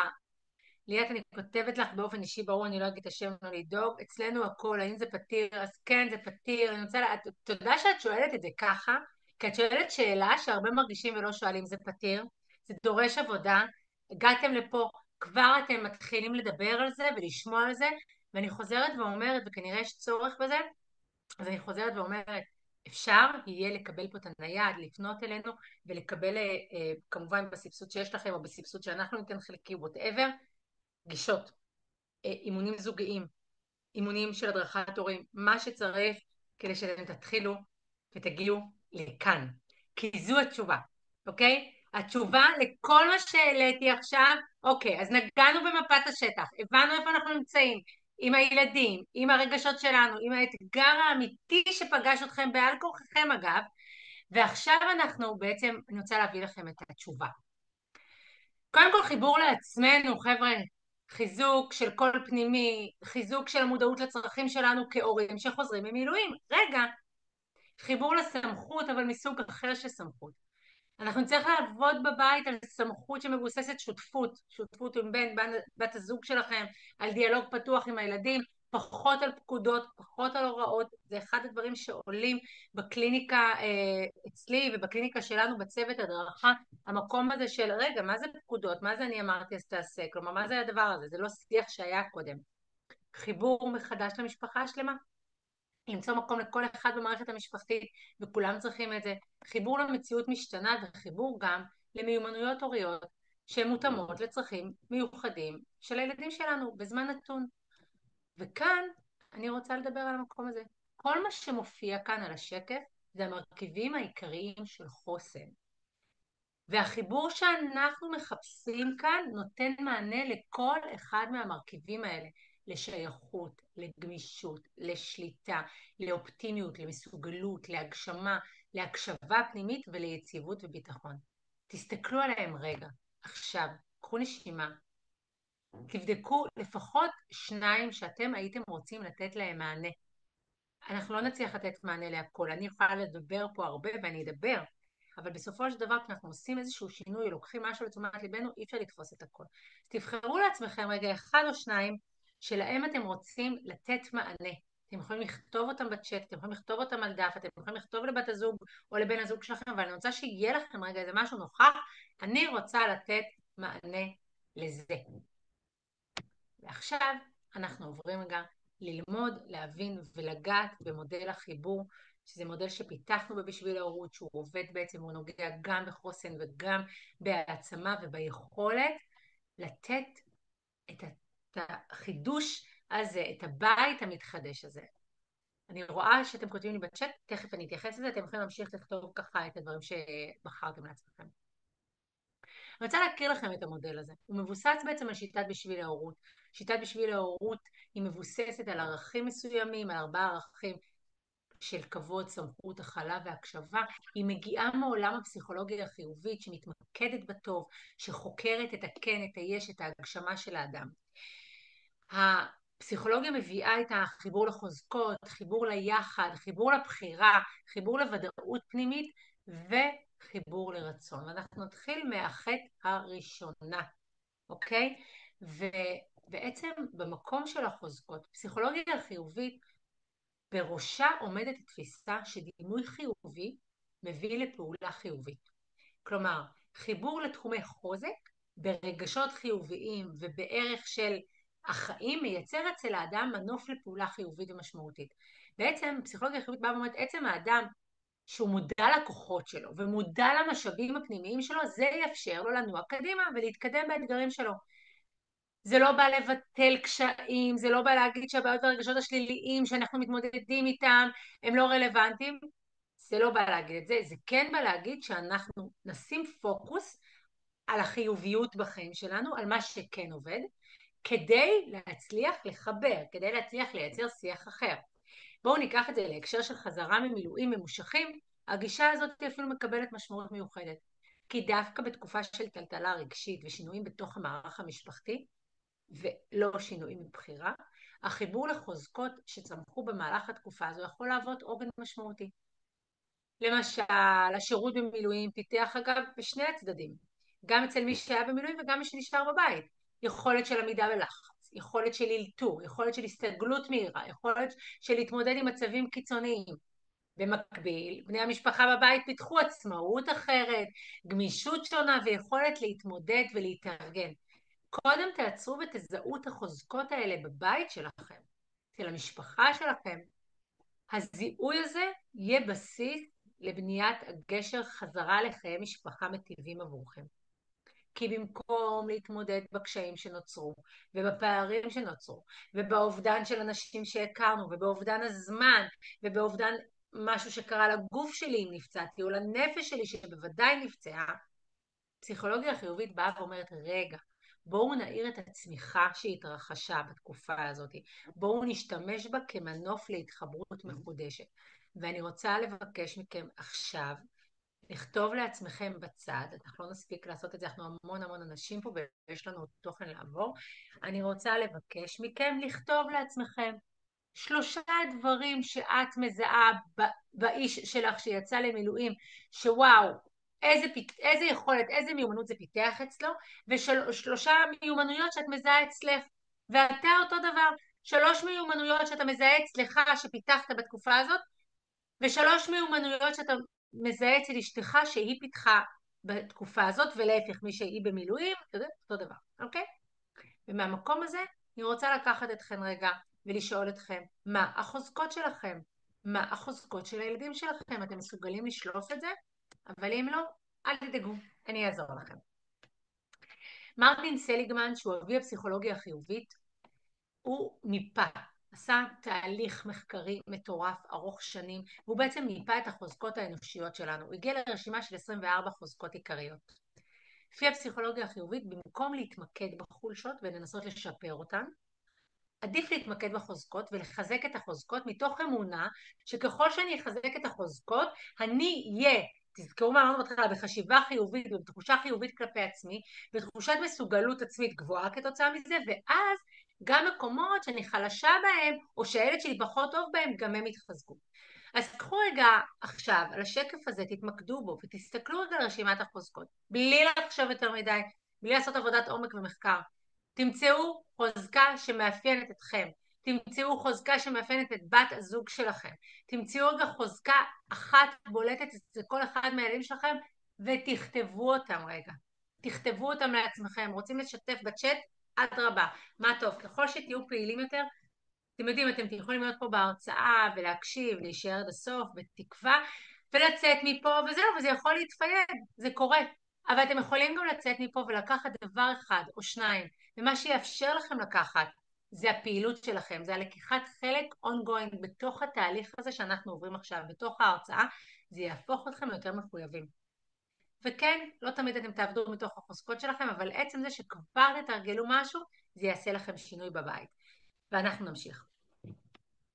ליאת, אני כותבת לך באופן אישי, ברור, אני לא אגיד את השם, לא לדאוג. אצלנו הכל, האם זה פתיר? אז כן, זה פתיר. אני רוצה, תודה שאת שואלת את זה ככה, כי את שואלת שאלה שהרבה מרגישים ולא שואלים, זה פתיר? זה דורש עבודה. הגעתם לפה, כבר אתם מתחילים לדבר על זה ולשמוע על זה, ואני חוזרת ואומרת, וכנראה יש צורך בזה, אז אני חוזרת ואומרת, אפשר יהיה לקבל פה את הנייד, לפנות אלינו ולקבל כמובן בסבסוד שיש לכם או בסבסוד שאנחנו ניתן חלקי, whatever, גישות, אימונים זוגיים, אימונים של הדרכת הורים, מה שצריך כדי שאתם תתחילו ותגיעו לכאן. כי זו התשובה, אוקיי? התשובה לכל מה שהעליתי עכשיו, אוקיי, אז נגענו במפת השטח, הבנו איפה אנחנו נמצאים, עם הילדים, עם הרגשות שלנו, עם האתגר האמיתי שפגש אתכם בעל כורחכם אגב, ועכשיו אנחנו בעצם, אני רוצה להביא לכם את התשובה. קודם כל חיבור לעצמנו, חבר'ה, חיזוק של קול פנימי, חיזוק של המודעות לצרכים שלנו כהורים שחוזרים ממילואים. רגע, חיבור לסמכות, אבל מסוג אחר של סמכות. אנחנו נצטרך לעבוד בבית על סמכות שמבוססת שותפות, שותפות עם בת הזוג שלכם, על דיאלוג פתוח עם הילדים, פחות על פקודות, פחות על הוראות. זה אחד הדברים שעולים בקליניקה אצלי ובקליניקה שלנו בצוות הדרכה, המקום הזה של רגע, מה זה פקודות? מה זה אני אמרתי אז תעשה? כלומר, מה זה הדבר הזה? זה לא שיח שהיה קודם. חיבור מחדש למשפחה השלמה, למצוא מקום לכל אחד במערכת המשפחתית, וכולם צריכים את זה. חיבור למציאות משתנה וחיבור גם למיומנויות הוריות שהן מותאמות לצרכים מיוחדים של הילדים שלנו בזמן נתון. וכאן אני רוצה לדבר על המקום הזה. כל מה שמופיע כאן על השקף זה המרכיבים העיקריים של חוסן. והחיבור שאנחנו מחפשים כאן נותן מענה לכל אחד מהמרכיבים האלה, לשייכות, לגמישות, לשליטה, לאופטימיות, למסוגלות, להגשמה, להקשבה פנימית וליציבות וביטחון. תסתכלו עליהם רגע. עכשיו, קחו נשימה. תבדקו לפחות שניים שאתם הייתם רוצים לתת להם מענה. אנחנו לא נצליח לתת מענה להכל. אני יכולה לדבר פה הרבה ואני אדבר, אבל בסופו של דבר כשאנחנו עושים איזשהו שינוי, לוקחים משהו לתשומת ליבנו, אי אפשר לתפוס את הכל. תבחרו לעצמכם רגע אחד או שניים שלהם אתם רוצים לתת מענה. אתם יכולים לכתוב אותם בצ'אט, אתם יכולים לכתוב אותם על דף, אתם יכולים לכתוב לבת הזוג או לבן הזוג שלכם, אבל אני רוצה שיהיה לכם רגע איזה משהו נוכח, אני רוצה לתת מענה לזה. ועכשיו אנחנו עוברים רגע ללמוד, להבין ולגעת במודל החיבור, שזה מודל שפיתחנו בבשביל ההורות, שהוא עובד בעצם, הוא נוגע גם בחוסן וגם בהעצמה וביכולת לתת את החידוש הזה, את הבית המתחדש הזה. אני רואה שאתם כותבים לי בצ'אט, תכף אני אתייחס לזה, אתם יכולים להמשיך לכתוב ככה את הדברים שבחרתם לעצמכם. אני רוצה להכיר לכם את המודל הזה. הוא מבוסס בעצם על שיטת בשביל ההורות. שיטת בשביל ההורות היא מבוססת על ערכים מסוימים, על 4 ערכים של כבוד, סמכות, הכלה והקשבה. היא מגיעה מעולם הפסיכולוגיה החיובית שמתמקדת בטוב, שחוקרת את הכן, את היש, את ההגשמה של האדם. הפסיכולוגיה מביאה את החיבור לחוזקות, חיבור ליחד, חיבור לבחירה, חיבור לוודאות פנימית וחיבור לרצון. ואנחנו נתחיל מהחטא הראשונה, אוקיי? ובעצם במקום של החוזקות, פסיכולוגיה החיובית בראשה עומדת תפיסה שדימוי חיובי מביא לפעולה חיובית. כלומר, חיבור לתחומי חוזק ברגשות חיוביים ובערך של החיים מייצר אצל האדם מנוף לפעולה חיובית ומשמעותית. בעצם פסיכולוגיה חיובית באה ואומרת, עצם האדם שהוא מודע לכוחות שלו ומודע למשאבים הפנימיים שלו, זה יאפשר לו לנוע קדימה ולהתקדם באתגרים שלו. זה לא בא לבטל קשיים, זה לא בא להגיד שהבעיות והרגשות השליליים שאנחנו מתמודדים איתם הם לא רלוונטיים, זה לא בא להגיד את זה, זה כן בא להגיד שאנחנו נשים פוקוס על החיוביות בחיים שלנו, על מה שכן עובד, כדי להצליח לחבר, כדי להצליח לייצר שיח אחר. בואו ניקח את זה להקשר של חזרה ממילואים ממושכים, הגישה הזאת אפילו מקבלת משמעות מיוחדת. כי דווקא בתקופה של טלטלה רגשית ושינויים בתוך המערך המשפחתי, ולא שינויים מבחירה, החיבור לחוזקות שצמחו במהלך התקופה הזו יכול להוות עוגן משמעותי. למשל, השירות במילואים פיתח אגב בשני הצדדים, גם אצל מי שהיה במילואים וגם מי שנשאר בבית. יכולת של עמידה בלחץ, יכולת של אלתור, יכולת של הסתגלות מהירה, יכולת של להתמודד עם מצבים קיצוניים. במקביל, בני המשפחה בבית פיתחו עצמאות אחרת, גמישות שונה ויכולת להתמודד ולהתארגן. קודם תעצרו ותזהו את החוזקות האלה בבית שלכם, אצל המשפחה שלכם. הזיהוי הזה יהיה בסיס לבניית הגשר חזרה לחיי משפחה מטיבים עבורכם. כי במקום להתמודד בקשיים שנוצרו, ובפערים שנוצרו, ובאובדן של אנשים שהכרנו, ובאובדן הזמן, ובאובדן משהו שקרה לגוף שלי אם נפצעתי, או לנפש שלי שבוודאי נפצעה, פסיכולוגיה חיובית באה ואומרת, רגע, בואו נעיר את הצמיחה שהתרחשה בתקופה הזאת, בואו נשתמש בה כמנוף להתחברות מחודשת. ואני רוצה לבקש מכם עכשיו, לכתוב לעצמכם בצד, אנחנו לא נספיק לעשות את זה, אנחנו המון אנשים פה ויש לנו תוכן לעבור, אני רוצה לבקש מכם לכתוב לעצמכם 3 דברים שאת מזהה באיש שלך שיצא למילואים, שוואו, איזה יכולת, איזה מיומנות זה פיתח אצלו, ו3 מיומנויות שאת מזהה אצלך, ואתה אותו דבר, 3 מיומנויות שאתה מזהה אצלך שפיתחת בתקופה הזאת, ו3 מיומנויות שאתה מזהה אצל אשתך שהיא פיתחה בתקופה הזאת, ולהפך מי שהיא במילואים, אתה יודע, אותו דבר, אוקיי? ומהמקום הזה אני רוצה לקחת אתכם רגע ולשאול אתכם, מה החוזקות שלכם? מה החוזקות של הילדים שלכם? אתם מסוגלים לשלוף את זה? אבל אם לא, אל תדאגו, אני אעזור לכם. מרטין סליגמן, שהוא אבי הפסיכולוגיה החיובית, הוא מיפה, עשה תהליך מחקרי מטורף, ארוך שנים, והוא בעצם מיפה את החוזקות האנושיות שלנו. הוא הגיע לרשימה של 24 חוזקות עיקריות. לפי הפסיכולוגיה החיובית, במקום להתמקד בחולשות ולנסות לשפר אותן, עדיף להתמקד בחוזקות ולחזק את החוזקות מתוך אמונה שככל שאני אחזק את החוזקות, אני אהיה, תזכרו מה אמרנו בהתחלה, בחשיבה חיובית ובתחושה חיובית כלפי עצמי, בתחושת מסוגלות עצמית גבוהה כתוצאה מזה, ואז גם מקומות שאני חלשה בהם, או שהילד שלי פחות טוב בהם, גם הם יתחזקו. אז קחו רגע עכשיו על השקף הזה, תתמקדו בו ותסתכלו רגע על רשימת החוזקות, בלי לחשוב יותר מדי, בלי לעשות עבודת עומק ומחקר. תמצאו חוזקה שמאפיינת אתכם, תמצאו חוזקה שמאפיינת את בת הזוג שלכם, תמצאו רגע חוזקה אחת בולטת אצל כל אחד מהילדים שלכם ותכתבו אותם רגע. תכתבו אותם לעצמכם, רוצים לשתף בצ'אט? אדרבה, מה טוב, ככל שתהיו פעילים יותר, אתם יודעים, אתם יכולים להיות פה בהרצאה ולהקשיב, להישאר עד הסוף, בתקווה, ולצאת מפה, וזהו, וזה יכול להתפייד, זה קורה. אבל אתם יכולים גם לצאת מפה ולקחת דבר אחד או שניים, ומה שיאפשר לכם לקחת, זה הפעילות שלכם, זה הלקיחת חלק ongoing בתוך התהליך הזה שאנחנו עוברים עכשיו, בתוך ההרצאה, זה יהפוך אתכם יותר מחויבים. וכן, לא תמיד אתם תעבדו מתוך החוזקות שלכם, אבל עצם זה שכבר תתרגלו משהו, זה יעשה לכם שינוי בבית. ואנחנו נמשיך.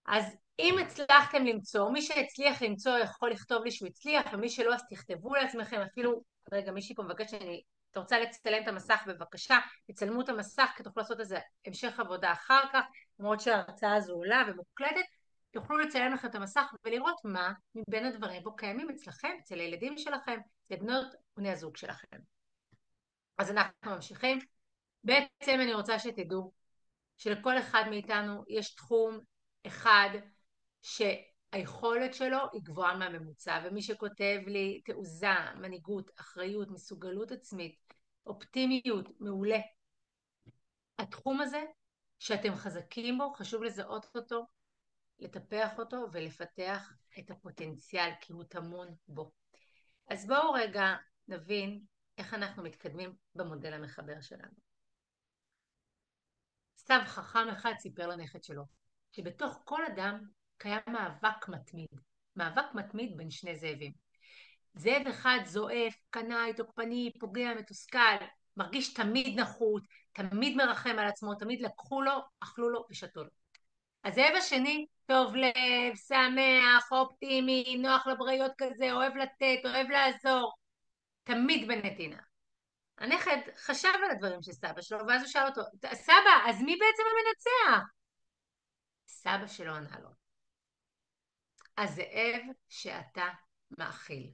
אז אם הצלחתם למצוא, מי שהצליח למצוא יכול לכתוב לי שהוא הצליח, ומי שלא אז תכתבו לעצמכם, אפילו, רגע, מישהי פה מבקש אתה רוצה לצלם את המסך בבקשה, תצלמו את המסך, כי תוכלו לעשות איזה המשך עבודה אחר כך, למרות שההרצאה הזו עולה ומוקלטת, תוכלו לצלם לכם את המסך ולראות מה מבין הדברים בו קיימים אצלכם, אצל הילדים שלכם, אצל בנות ובני הזוג שלכם. אז אנחנו ממשיכים. בעצם אני רוצה שתדעו שלכל אחד מאיתנו יש תחום אחד שהיכולת שלו היא גבוהה מהממוצע, ומי שכותב לי תעוזה, מנהיגות, אחריות, מסוגלות עצמית, אופטימיות, מעולה. התחום הזה שאתם חזקים בו, חשוב לזהות אותו, לטפח אותו ולפתח את הפוטנציאל, כי הוא טמון בו. אז בואו רגע נבין איך אנחנו מתקדמים במודל המחבר שלנו. סב חכם אחד סיפר לנכד שלו, שבתוך כל אדם קיים מאבק מתמיד בין שני זאבים. זאב אחד זועף, קנאי, תוקפני, פוגע, מתוסכל, מרגיש תמיד נחות, תמיד מרחם על עצמו, תמיד לקחו לו, אכלו לו ושתו לו. הזאב השני, טוב לב, שמח, אופטימי, נוח לבריות כזה, אוהב לתת, אוהב לעזור, תמיד בנתינה. הנכד חשב על הדברים של סבא שלו, ואז הוא שאל אותו, סבא, אז מי בעצם המנצח? סבא שלו ענה לו, הזאב שאתה מאכיל.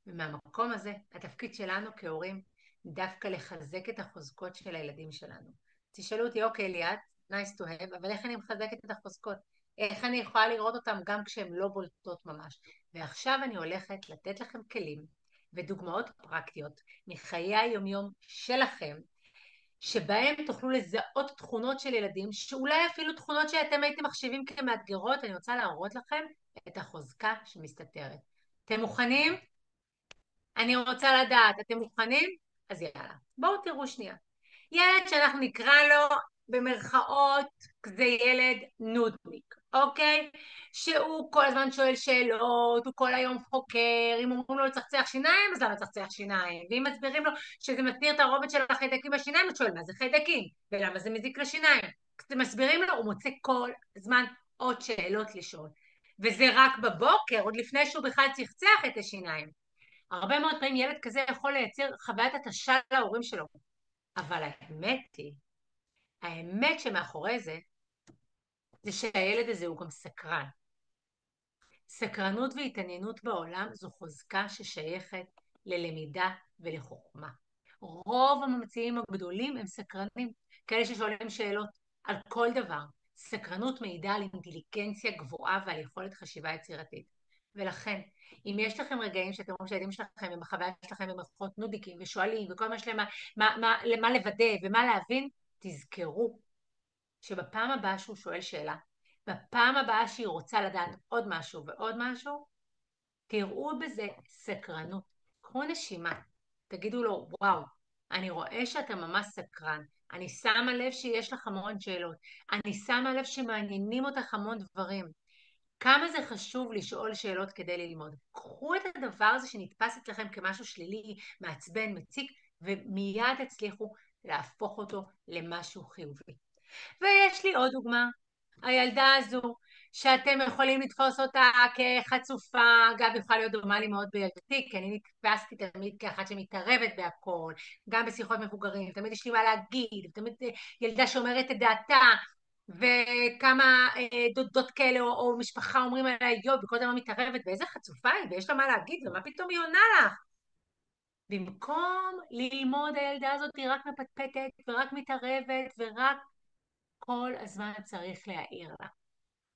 ומהמקום הזה, התפקיד שלנו כהורים, דווקא לחזק את החוזקות של הילדים שלנו. תשאלו אותי, אוקיי, ליאת, nice to have, אבל איך אני מחזקת את החוזקות? איך אני יכולה לראות אותם גם כשהן לא בולטות ממש? ועכשיו אני הולכת לתת לכם כלים ודוגמאות פרקטיות מחיי היומיום שלכם, שבהם תוכלו לזהות תכונות של ילדים, שאולי אפילו תכונות שאתם הייתם מחשיבים כמאתגרות. אני רוצה להראות לכם את החוזקה שמסתתרת. אתם מוכנים? אני רוצה לדעת, אתם מוכנים? אז יאללה, בואו תראו שנייה. ילד שאנחנו נקרא לו במרכאות כזה ילד נודניק, אוקיי? שהוא כל הזמן שואל שאלות, הוא כל היום חוקר, אם אומרים לו לצחצח שיניים, אז למה לצחצח שיניים? ואם מסבירים לו שזה מסביר את הרובד של החיידקים בשיניים, הוא שואל מה זה חיידקים? ולמה זה מזיק לשיניים? כשאתם מסבירים לו, הוא מוצא כל הזמן עוד שאלות לשאול. וזה רק בבוקר, עוד לפני שהוא בכלל צחצח את השיניים. הרבה מאוד פעמים ילד כזה יכול לייצר חוויית התשה להורים שלו. אבל האמת שמאחורי זה, זה שהילד הזה הוא גם סקרן. סקרנות והתעניינות בעולם זו חוזקה ששייכת ללמידה ולחוכמה. רוב הממציאים הגדולים הם סקרנים, כאלה ששואלים שאלות על כל דבר, סקרנות מעידה על אינטליגנציה גבוהה ועל יכולת חשיבה יצירתית. ולכן, אם יש לכם רגעים שאתם רואים שהילדים שלכם הם בחוויה שלכם במרכאות נודיקים ושואלים וכל מה שלהם מה לוודא ומה להבין, תזכרו שבפעם הבאה שהוא שואל שאלה, בפעם הבאה שהיא רוצה לדעת עוד משהו ועוד משהו, תראו בזה סקרנות. קחו נשימה, תגידו לו, וואו, אני רואה שאתה ממש סקרן, אני שמה לב שיש לך המון שאלות, אני שמה לב שמעניינים אותך המון דברים. כמה זה חשוב לשאול שאלות כדי ללמוד. קחו את הדבר הזה שנתפס אצלכם כמשהו שלילי, מעצבן, מציק, ומיד תצליחו להפוך אותו למשהו חיובי. ויש לי עוד דוגמה, הילדה הזו, שאתם יכולים לתפוס אותה כחצופה, אגב, יכולה להיות דומה לי מאוד בילדתי, כי אני נתפסתי תמיד כאחת שמתערבת בהכל, גם בשיחות מבוגרים, תמיד יש לי מה להגיד, תמיד ילדה שאומרת את דעתה, וכמה דודות כאלה או משפחה אומרים עליי, יו, בכל דבר מתערבת, ואיזה חצופה היא, ויש לה מה להגיד, ומה פתאום היא עונה לך? במקום ללמוד הילדה הזאת היא רק מפטפטת ורק מתערבת ורק כל הזמן צריך להעיר לה.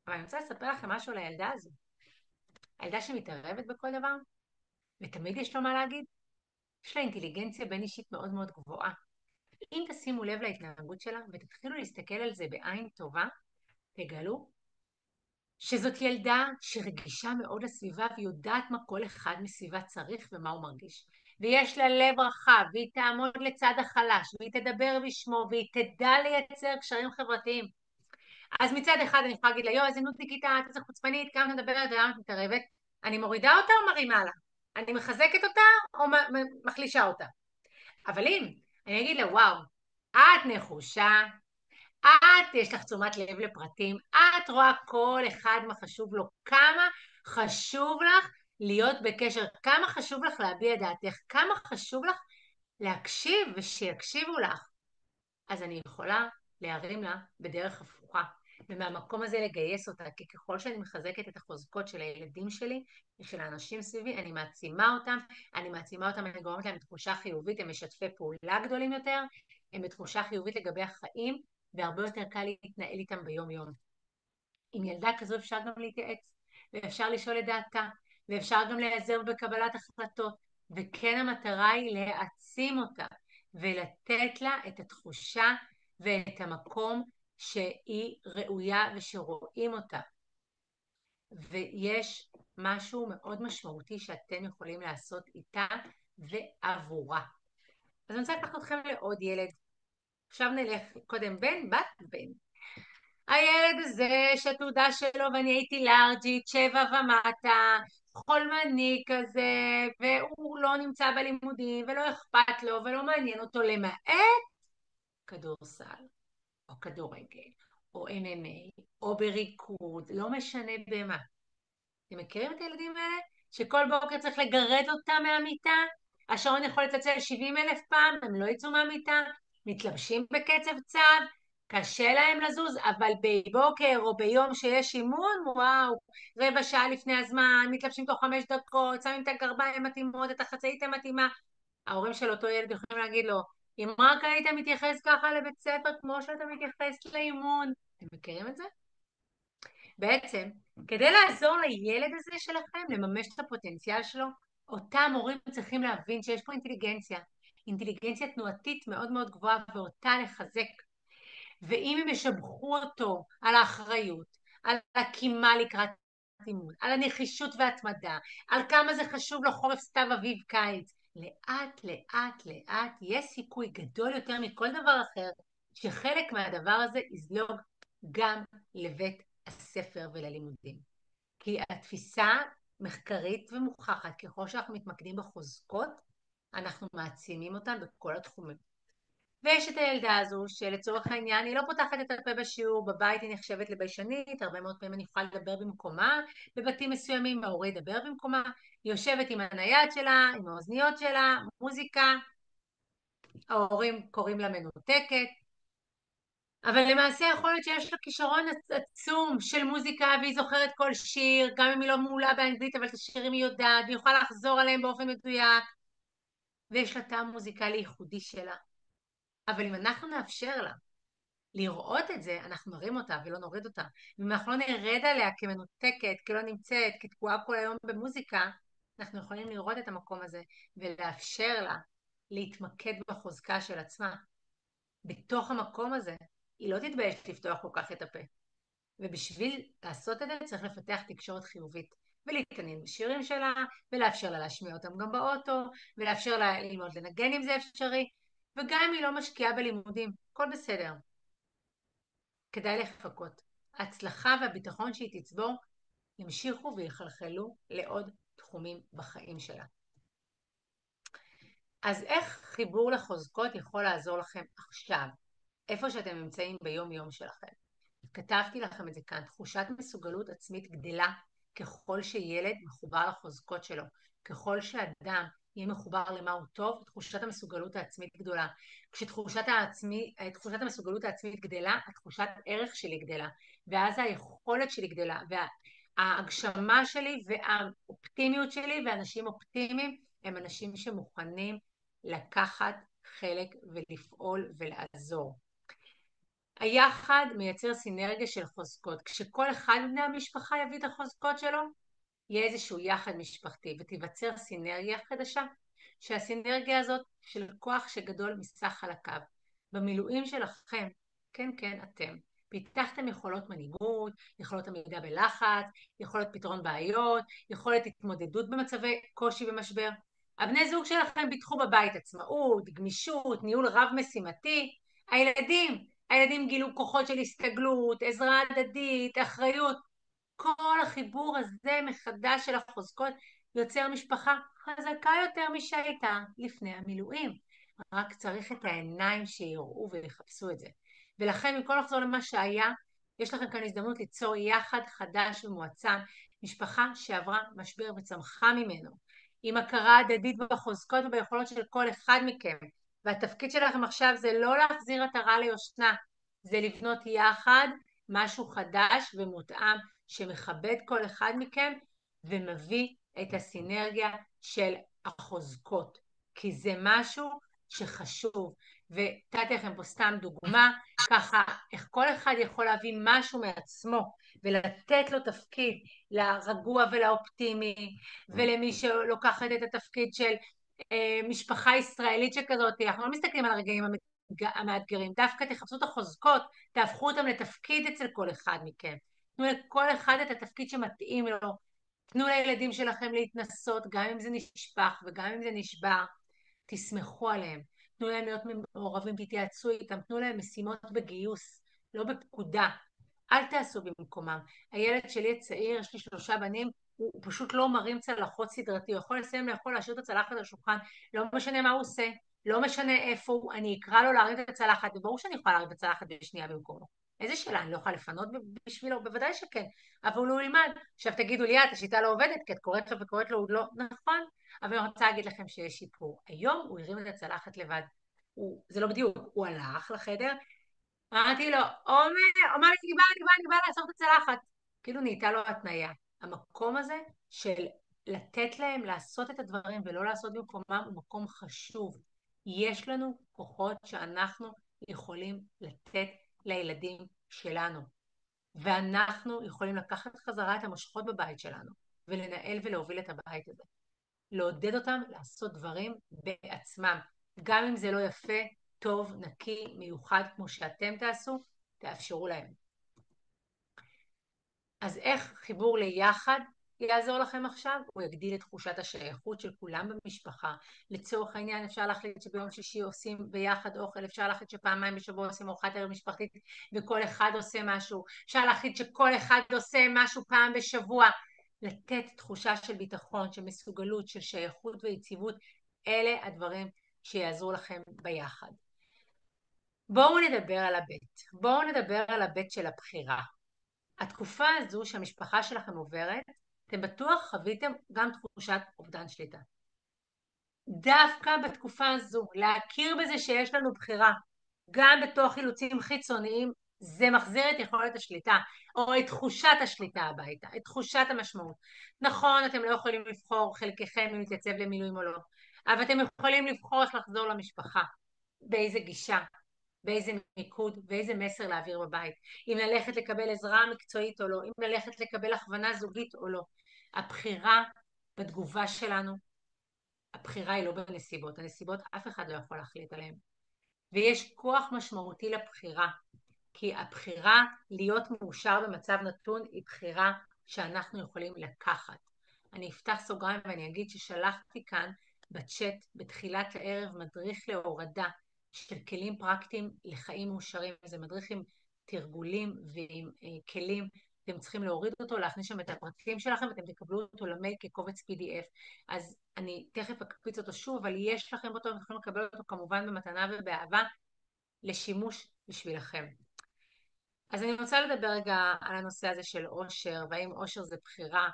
אבל אני רוצה לספר לכם משהו על הילדה הזו. הילדה שמתערבת בכל דבר, ותמיד יש לו מה להגיד, יש לה אינטליגנציה בין אישית מאוד מאוד גבוהה. אם תשימו לב להתנהגות שלה ותתחילו להסתכל על זה בעין טובה, תגלו שזאת ילדה שרגישה מאוד לסביבה ויודעת מה כל אחד מסביבה צריך ומה הוא מרגיש. ויש לה לב רחב, והיא תעמוד לצד החלש, והיא תדבר בשמו, והיא תדע לייצר קשרים חברתיים. אז מצד אחד אני יכולה להגיד לה, יו, איזה נודניקית את, איזה חוצפנית, כמה את מדברת ולמה את מתערבת? אני מורידה אותה או מרימה לה? אני מחזקת אותה או מחלישה אותה? אבל אם אני אגיד לה, וואו, את נחושה, את, יש לך תשומת לב לפרטים, את רואה כל אחד מה חשוב לו, כמה חשוב לך להיות בקשר, כמה חשוב לך להביע דעתך, כמה חשוב לך להקשיב ושיקשיבו לך. אז אני יכולה להרים לה בדרך הפוכה, ומהמקום הזה לגייס אותה, כי ככל שאני מחזקת את החוזקות של הילדים שלי ושל האנשים סביבי, אני מעצימה אותם, אני גורמת להם בתחושה חיובית, הם משתפי פעולה גדולים יותר, הם בתחושה חיובית לגבי החיים, והרבה יותר קל להתנהל איתם ביום יום. עם ילדה כזו אפשר גם להתייעץ, ואפשר לשאול את דעתה, ואפשר גם להיעזר בקבלת החלטות, וכן המטרה היא להעצים אותה, ולתת לה את התחושה ואת המקום שהיא ראויה ושרואים אותה. ויש משהו מאוד משמעותי שאתם יכולים לעשות איתה ועבורה. אז אני רוצה לקחת אתכם לעוד ילד. עכשיו נלך קודם בת. הילד הזה שהתעודה שלו ואני הייתי לארג'ית, 7 ומטה, חולמני כזה, והוא לא נמצא בלימודים ולא אכפת לו ולא מעניין אותו למעט כדורסל או כדורגל או MMA או בריקוד, לא משנה במה. אתם מכירים את הילדים האלה? שכל בוקר צריך לגרד אותם מהמיטה? השעון יכול לצלצל 70,000 פעם, הם לא יצאו מהמיטה, מתלבשים בקצב צב, קשה להם לזוז, אבל בבוקר או ביום שיש אימון, וואו, רבע שעה לפני הזמן, מתלבשים תוך 5 דקות, שמים את הגרביים המתאימות, את החצאית המתאימה. ההורים של אותו ילד יכולים להגיד לו, אם רק היית מתייחס ככה לבית ספר כמו שאתה מתייחס לאימון. אתם מכירים את זה? בעצם, כדי לעזור לילד הזה שלכם לממש את הפוטנציאל שלו, אותם הורים צריכים להבין שיש פה אינטליגנציה תנועתית מאוד מאוד גבוהה ואותה לחזק. ואם הם ישבחו אותו על האחריות, על הקימה לקראת אימון, על הנחישות והתמדה, על כמה זה חשוב לו חורף סתיו אביב קיץ, לאט לאט לאט יש סיכוי גדול יותר מכל דבר אחר שחלק מהדבר הזה יזלוג גם לבית הספר וללימודים. כי התפיסה מחקרית ומוכחת, ככל שאנחנו מתמקדים בחוזקות, אנחנו מעצימים אותן בכל התחומים. ויש את הילדה הזו שלצורך העניין היא לא פותחת את הפה בשיעור, בבית היא נחשבת לביישנית, הרבה מאוד פעמים אני יכולה לדבר במקומה, בבתים מסוימים ההורה ידבר במקומה, היא יושבת עם הנייד שלה, עם האוזניות שלה, מוזיקה, ההורים קוראים לה מנותקת, אבל למעשה יכול להיות שיש לה כישרון עצום של מוזיקה והיא זוכרת כל שיר, גם אם היא לא מעולה באנגלית אבל את השירים היא יודעת, והיא יכולה לחזור עליהם באופן מדויק, ויש לה טעם מוזיקלי ייחודי שלה. אבל אם אנחנו נאפשר לה לראות את זה, אנחנו נרים אותה ולא נוריד אותה. ואם אנחנו לא נרד עליה כמנותקת, כלא נמצאת, כתקועה כל היום במוזיקה, אנחנו יכולים לראות את המקום הזה ולאפשר לה להתמקד בחוזקה של עצמה. בתוך המקום הזה, היא לא תתבייש לפתוח כל כך את הפה. ובשביל לעשות את זה צריך לפתח תקשורת חיובית, ולהתעניין בשירים שלה, ולאפשר לה להשמיע אותם גם באוטו, ולאפשר לה ללמוד לנגן אם זה אפשרי, וגם אם היא לא משקיעה בלימודים, הכל בסדר. כדאי לחכות. ההצלחה והביטחון שהיא תצבור ימשיכו ויחלחלו לעוד תחומים בחיים שלה. אז איך חיבור לחוזקות יכול לעזור לכם עכשיו, איפה שאתם נמצאים ביום יום שלכם? כתבתי לכם את זה כאן, תחושת מסוגלות עצמית גדלה ככל שילד מחובר לחוזקות שלו, ככל שאדם יהיה מחובר למה הוא טוב, תחושת המסוגלות העצמית גדולה. כשתחושת המסוגלות העצמית גדלה, התחושת ערך שלי גדלה, ואז היכולת שלי גדלה, וההגשמה שלי והאופטימיות שלי, ואנשים אופטימיים הם אנשים שמוכנים לקחת חלק ולפעול ולעזור. היחד מייצר סינרגיה של חוזקות. כשכל אחד מבני המשפחה יביא את החוזקות שלו, יהיה איזשהו יחד משפחתי ותיווצר סינרגיה חדשה, שהסינרגיה הזאת של כוח שגדול מסך חלקיו. במילואים שלכם, כן כן אתם, פיתחתם יכולות מנהיגות, יכולות עמידה בלחץ, יכולת פתרון בעיות, יכולת התמודדות במצבי קושי ומשבר. הבני זוג שלכם פיתחו בבית עצמאות, גמישות, ניהול רב משימתי. הילדים גילו כוחות של הסתגלות, עזרה הדדית, אחריות. כל החיבור הזה מחדש של החוזקות יוצר משפחה חזקה יותר משהייתה לפני המילואים. רק צריך את העיניים שיראו ויחפשו את זה. ולכן, במקום לחזור למה שהיה, יש לכם כאן הזדמנות ליצור יחד חדש ומועצם, משפחה שעברה משבר וצמחה ממנו, עם הכרה הדדית בחוזקות וביכולות של כל אחד מכם. והתפקיד שלכם עכשיו זה לא להחזיר עטרה ליושנה, זה לבנות יחד משהו חדש ומותאם שמכבד כל אחד מכם ומביא את הסינרגיה של החוזקות, כי זה משהו שחשוב. ונתתי לכם פה סתם דוגמה, ככה איך כל אחד יכול להביא משהו מעצמו ולתת לו תפקיד, לרגוע ולאופטימי, ולמי שלוקחת את התפקיד של משפחה ישראלית שכזאת. אנחנו לא מסתכלים על הרגעים המאתגרים, דווקא תחפשו את החוזקות, תהפכו אותם לתפקיד אצל כל אחד מכם. תנו לכל אחד את התפקיד שמתאים לו, תנו לילדים שלכם להתנסות, גם אם זה נשפך וגם אם זה נשבר, תסמכו עליהם, תנו להם להיות מעורבים, תתייעצו איתם, תנו להם משימות בגיוס, לא בפקודה, אל תעשו במקומם. הילד שלי הצעיר, יש לי 3 בנים, הוא פשוט לא מרים צלחות סדרתי, הוא יכול לסיים לאכול, להשאיר את הצלחת על השולחן, לא משנה מה הוא עושה, לא משנה איפה הוא, אני אקרא לו להרים את הצלחת, וברור שאני יכולה להרים את הצלחת בשנייה במקומו. איזה שאלה, אני לא יכולה לפנות בשבילו? בוודאי שכן, אבל הוא ילמד. עכשיו תגידו לי, השיטה לא עובדת, כי את קוראת לו וקוראת לו, הוא לא נכון, אבל אני רוצה להגיד לכם שיש שיפור. היום הוא הרים את הצלחת לבד, זה לא בדיוק, הוא הלך לחדר, אמרתי לו, עומר, אמר לי, אני באה לעשות את הצלחת. כאילו נהייתה לו התניה. המקום הזה של לתת להם לעשות את הדברים ולא לעשות במקומם הוא מקום חשוב. יש לנו כוחות שאנחנו יכולים לתת לילדים שלנו. ואנחנו יכולים לקחת חזרה את המושכות בבית שלנו ולנהל ולהוביל את הבית הזה. לעודד אותם לעשות דברים בעצמם. גם אם זה לא יפה, טוב, נקי, מיוחד כמו שאתם תעשו, תאפשרו להם. אז איך חיבור ליחד יעזור לכם עכשיו? הוא יגדיל את תחושת השייכות של כולם במשפחה. לצורך העניין אפשר להחליט שביום שישי עושים ביחד אוכל, אפשר להחליט שפעמיים בשבוע עושים ארוחת ערב משפחתית וכל אחד עושה משהו, אפשר להחליט שכל אחד עושה משהו פעם בשבוע. לתת תחושה של ביטחון, של מסוגלות, של שייכות ויציבות, אלה הדברים שיעזרו לכם ביחד. בואו נדבר על הבית. בואו נדבר על הבית של הבחירה. התקופה הזו שהמשפחה שלכם עוברת, אתם בטוח חוויתם גם תחושת אובדן שליטה. דווקא בתקופה הזו, להכיר בזה שיש לנו בחירה, גם בתוך אילוצים חיצוניים, זה מחזיר את יכולת השליטה, או את תחושת השליטה הביתה, את תחושת המשמעות. נכון, אתם לא יכולים לבחור חלקכם אם להתייצב למילואים או לא, אבל אתם יכולים לבחור איך לחזור למשפחה, באיזה גישה, באיזה מיקוד ואיזה מסר להעביר בבית. אם ללכת לקבל עזרה מקצועית או לא, אם ללכת לקבל הכוונה זוגית או לא. הבחירה בתגובה שלנו, הבחירה היא לא בנסיבות. הנסיבות אף אחד לא יכול להחליט עליהן. ויש כוח משמעותי לבחירה, כי הבחירה להיות מאושר במצב נתון היא בחירה שאנחנו יכולים לקחת. אני אפתח סוגריים ואני אגיד ששלחתי כאן בצ'אט בתחילת הערב מדריך להורדה של כלים פרקטיים לחיים מאושרים. זה מדריך עם תרגולים ועם כלים. אתם צריכים להוריד אותו, להכניס שם את הפרטים שלכם ואתם תקבלו אותו למייל כקובץ PDF. אז אני תכף אקפיץ אותו שוב, אבל יש לכם אותו, אתם יכולים לקבל אותו כמובן במתנה ובאהבה לשימוש בשבילכם. אז אני רוצה לדבר רגע על הנושא הזה של אושר, והאם אושר זה בחירה.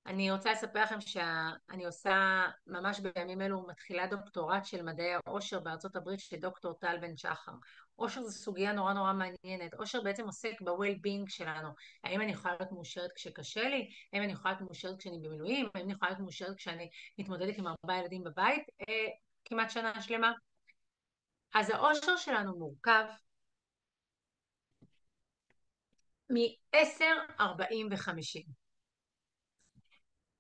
אני רוצה לספר לכם שאני עושה ממש בימים אלו, מתחילה דוקטורט של מדעי האושר בארצות הברית של דוקטור טל בן שחר. אושר זו סוגיה נורא נורא מעניינת. אושר בעצם עוסק ב-well-being שלנו. האם אני יכולה להיות מאושרת כשקשה לי? האם אני יכולה להיות מאושרת כשאני במילואים? האם אני יכולה להיות מאושרת כשאני מתמודדת עם 4 ילדים בבית? כמעט שנה שלמה. אז האושר שלנו מורכב מ-10, 40 ו-50.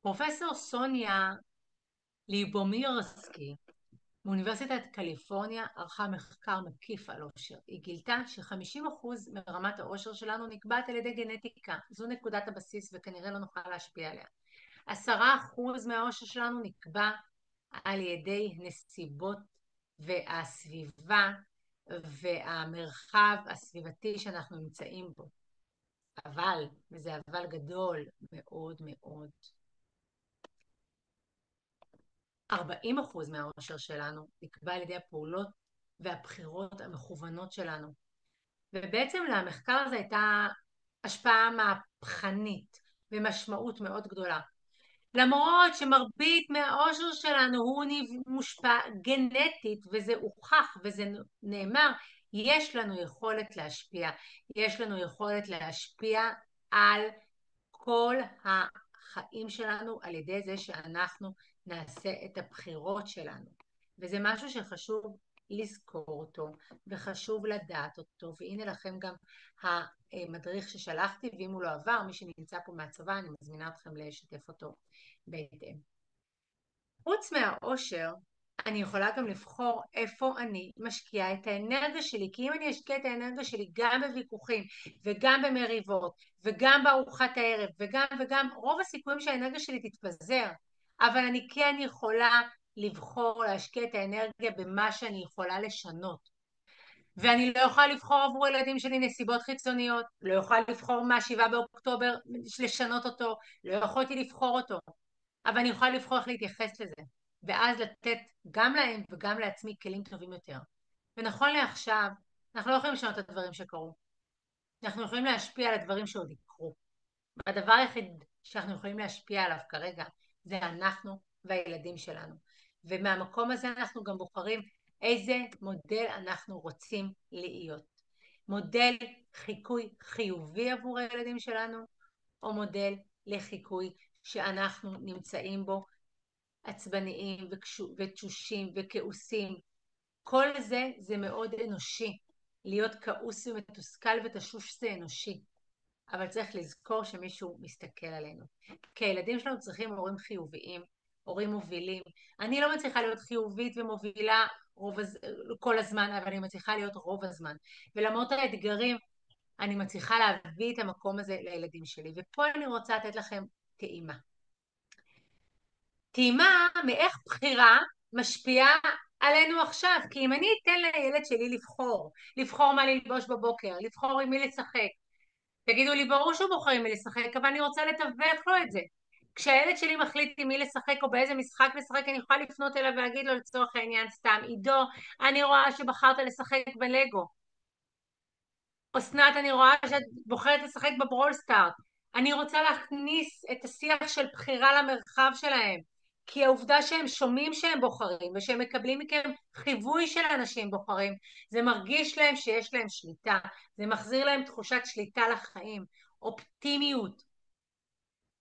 פרופסור סוניה ליבומירסקי מאוניברסיטת קליפורניה ערכה מחקר מקיף על אושר. היא גילתה ש50% מרמת האושר שלנו נקבעת על ידי גנטיקה. זו נקודת הבסיס וכנראה לא נוכל להשפיע עליה. 10% מהאושר שלנו נקבע על ידי נסיבות והסביבה והמרחב הסביבתי שאנחנו נמצאים בו. אבל, וזה אבל גדול מאוד מאוד, 40% מהאושר שלנו נקבע על ידי הפעולות והבחירות המכוונות שלנו. ובעצם למחקר הזה הייתה השפעה מהפכנית ומשמעות מאוד גדולה. למרות שמרבית מהאושר שלנו הוא מושפע גנטית, וזה הוכח וזה נאמר, יש לנו יכולת להשפיע. יש לנו יכולת להשפיע על כל החיים שלנו על ידי זה שאנחנו נעשה את הבחירות שלנו. וזה משהו שחשוב לזכור אותו וחשוב לדעת אותו. והנה לכם גם המדריך ששלחתי, ואם הוא לא עבר, מי שנמצא פה מהצבא, אני מזמינה אתכם לשתף אותו בהתאם. חוץ מהאושר, אני יכולה גם לבחור איפה אני משקיעה את האנרגיה שלי, כי אם אני אשקיע את האנרגיה שלי גם בוויכוחים וגם במריבות וגם בארוחת הערב וגם, רוב הסיכויים שהאנרגיה שלי תתפזר, אבל אני כן יכולה לבחור להשקיע את האנרגיה במה שאני יכולה לשנות. ואני לא יכולה לבחור עבור ילדים שלי נסיבות חיצוניות, לא יכולה לבחור מה7 באוקטובר לשנות אותו, לא יכולתי לבחור אותו, אבל אני יכולה לבחור איך להתייחס לזה, ואז לתת גם להם וגם לעצמי כלים טובים יותר. ונכון לעכשיו, אנחנו לא יכולים לשנות את הדברים שקרו. אנחנו יכולים להשפיע על הדברים שעוד יקרו. הדבר היחיד שאנחנו יכולים להשפיע עליו כרגע, זה אנחנו והילדים שלנו. ומהמקום הזה אנחנו גם בוחרים איזה מודל אנחנו רוצים להיות. מודל חיקוי חיובי עבור הילדים שלנו, או מודל לחיקוי שאנחנו נמצאים בו עצבניים ותשושים וכעוסים. כל זה מאוד אנושי. להיות כעוס ומתוסכל ותשוש זה אנושי. אבל צריך לזכור שמישהו מסתכל עלינו. כי הילדים שלנו צריכים הורים חיוביים, הורים מובילים. אני לא מצליחה להיות חיובית ומובילה כל הזמן, אבל אני מצליחה להיות רוב הזמן. ולמרות האתגרים, אני מצליחה להביא את המקום הזה לילדים שלי. ופה אני רוצה לתת לכם טעימה. טעימה מאיך בחירה משפיעה עלינו עכשיו. כי אם אני אתן לילד שלי לבחור מה ללבוש בבוקר, לבחור עם מי לשחק, תגידו לי, ברור שהוא בוחר עם מי לשחק, אבל אני רוצה לתווך לו את זה. כשהילד שלי מחליט עם מי לשחק או באיזה משחק לשחק, אני יכולה לפנות אליו ולהגיד לו לצורך העניין סתם, עידו, אני רואה שבחרת לשחק בלגו. אסנת, אני רואה שאת בוחרת לשחק בברול סטארט. אני רוצה להכניס את השיח של בחירה למרחב שלהם, כי העובדה שהם שומעים שהם בוחרים ושהם מקבלים מכם חיווי של אנשים בוחרים, זה מרגיש להם שיש להם שליטה, זה מחזיר להם תחושת שליטה לחיים, אופטימיות.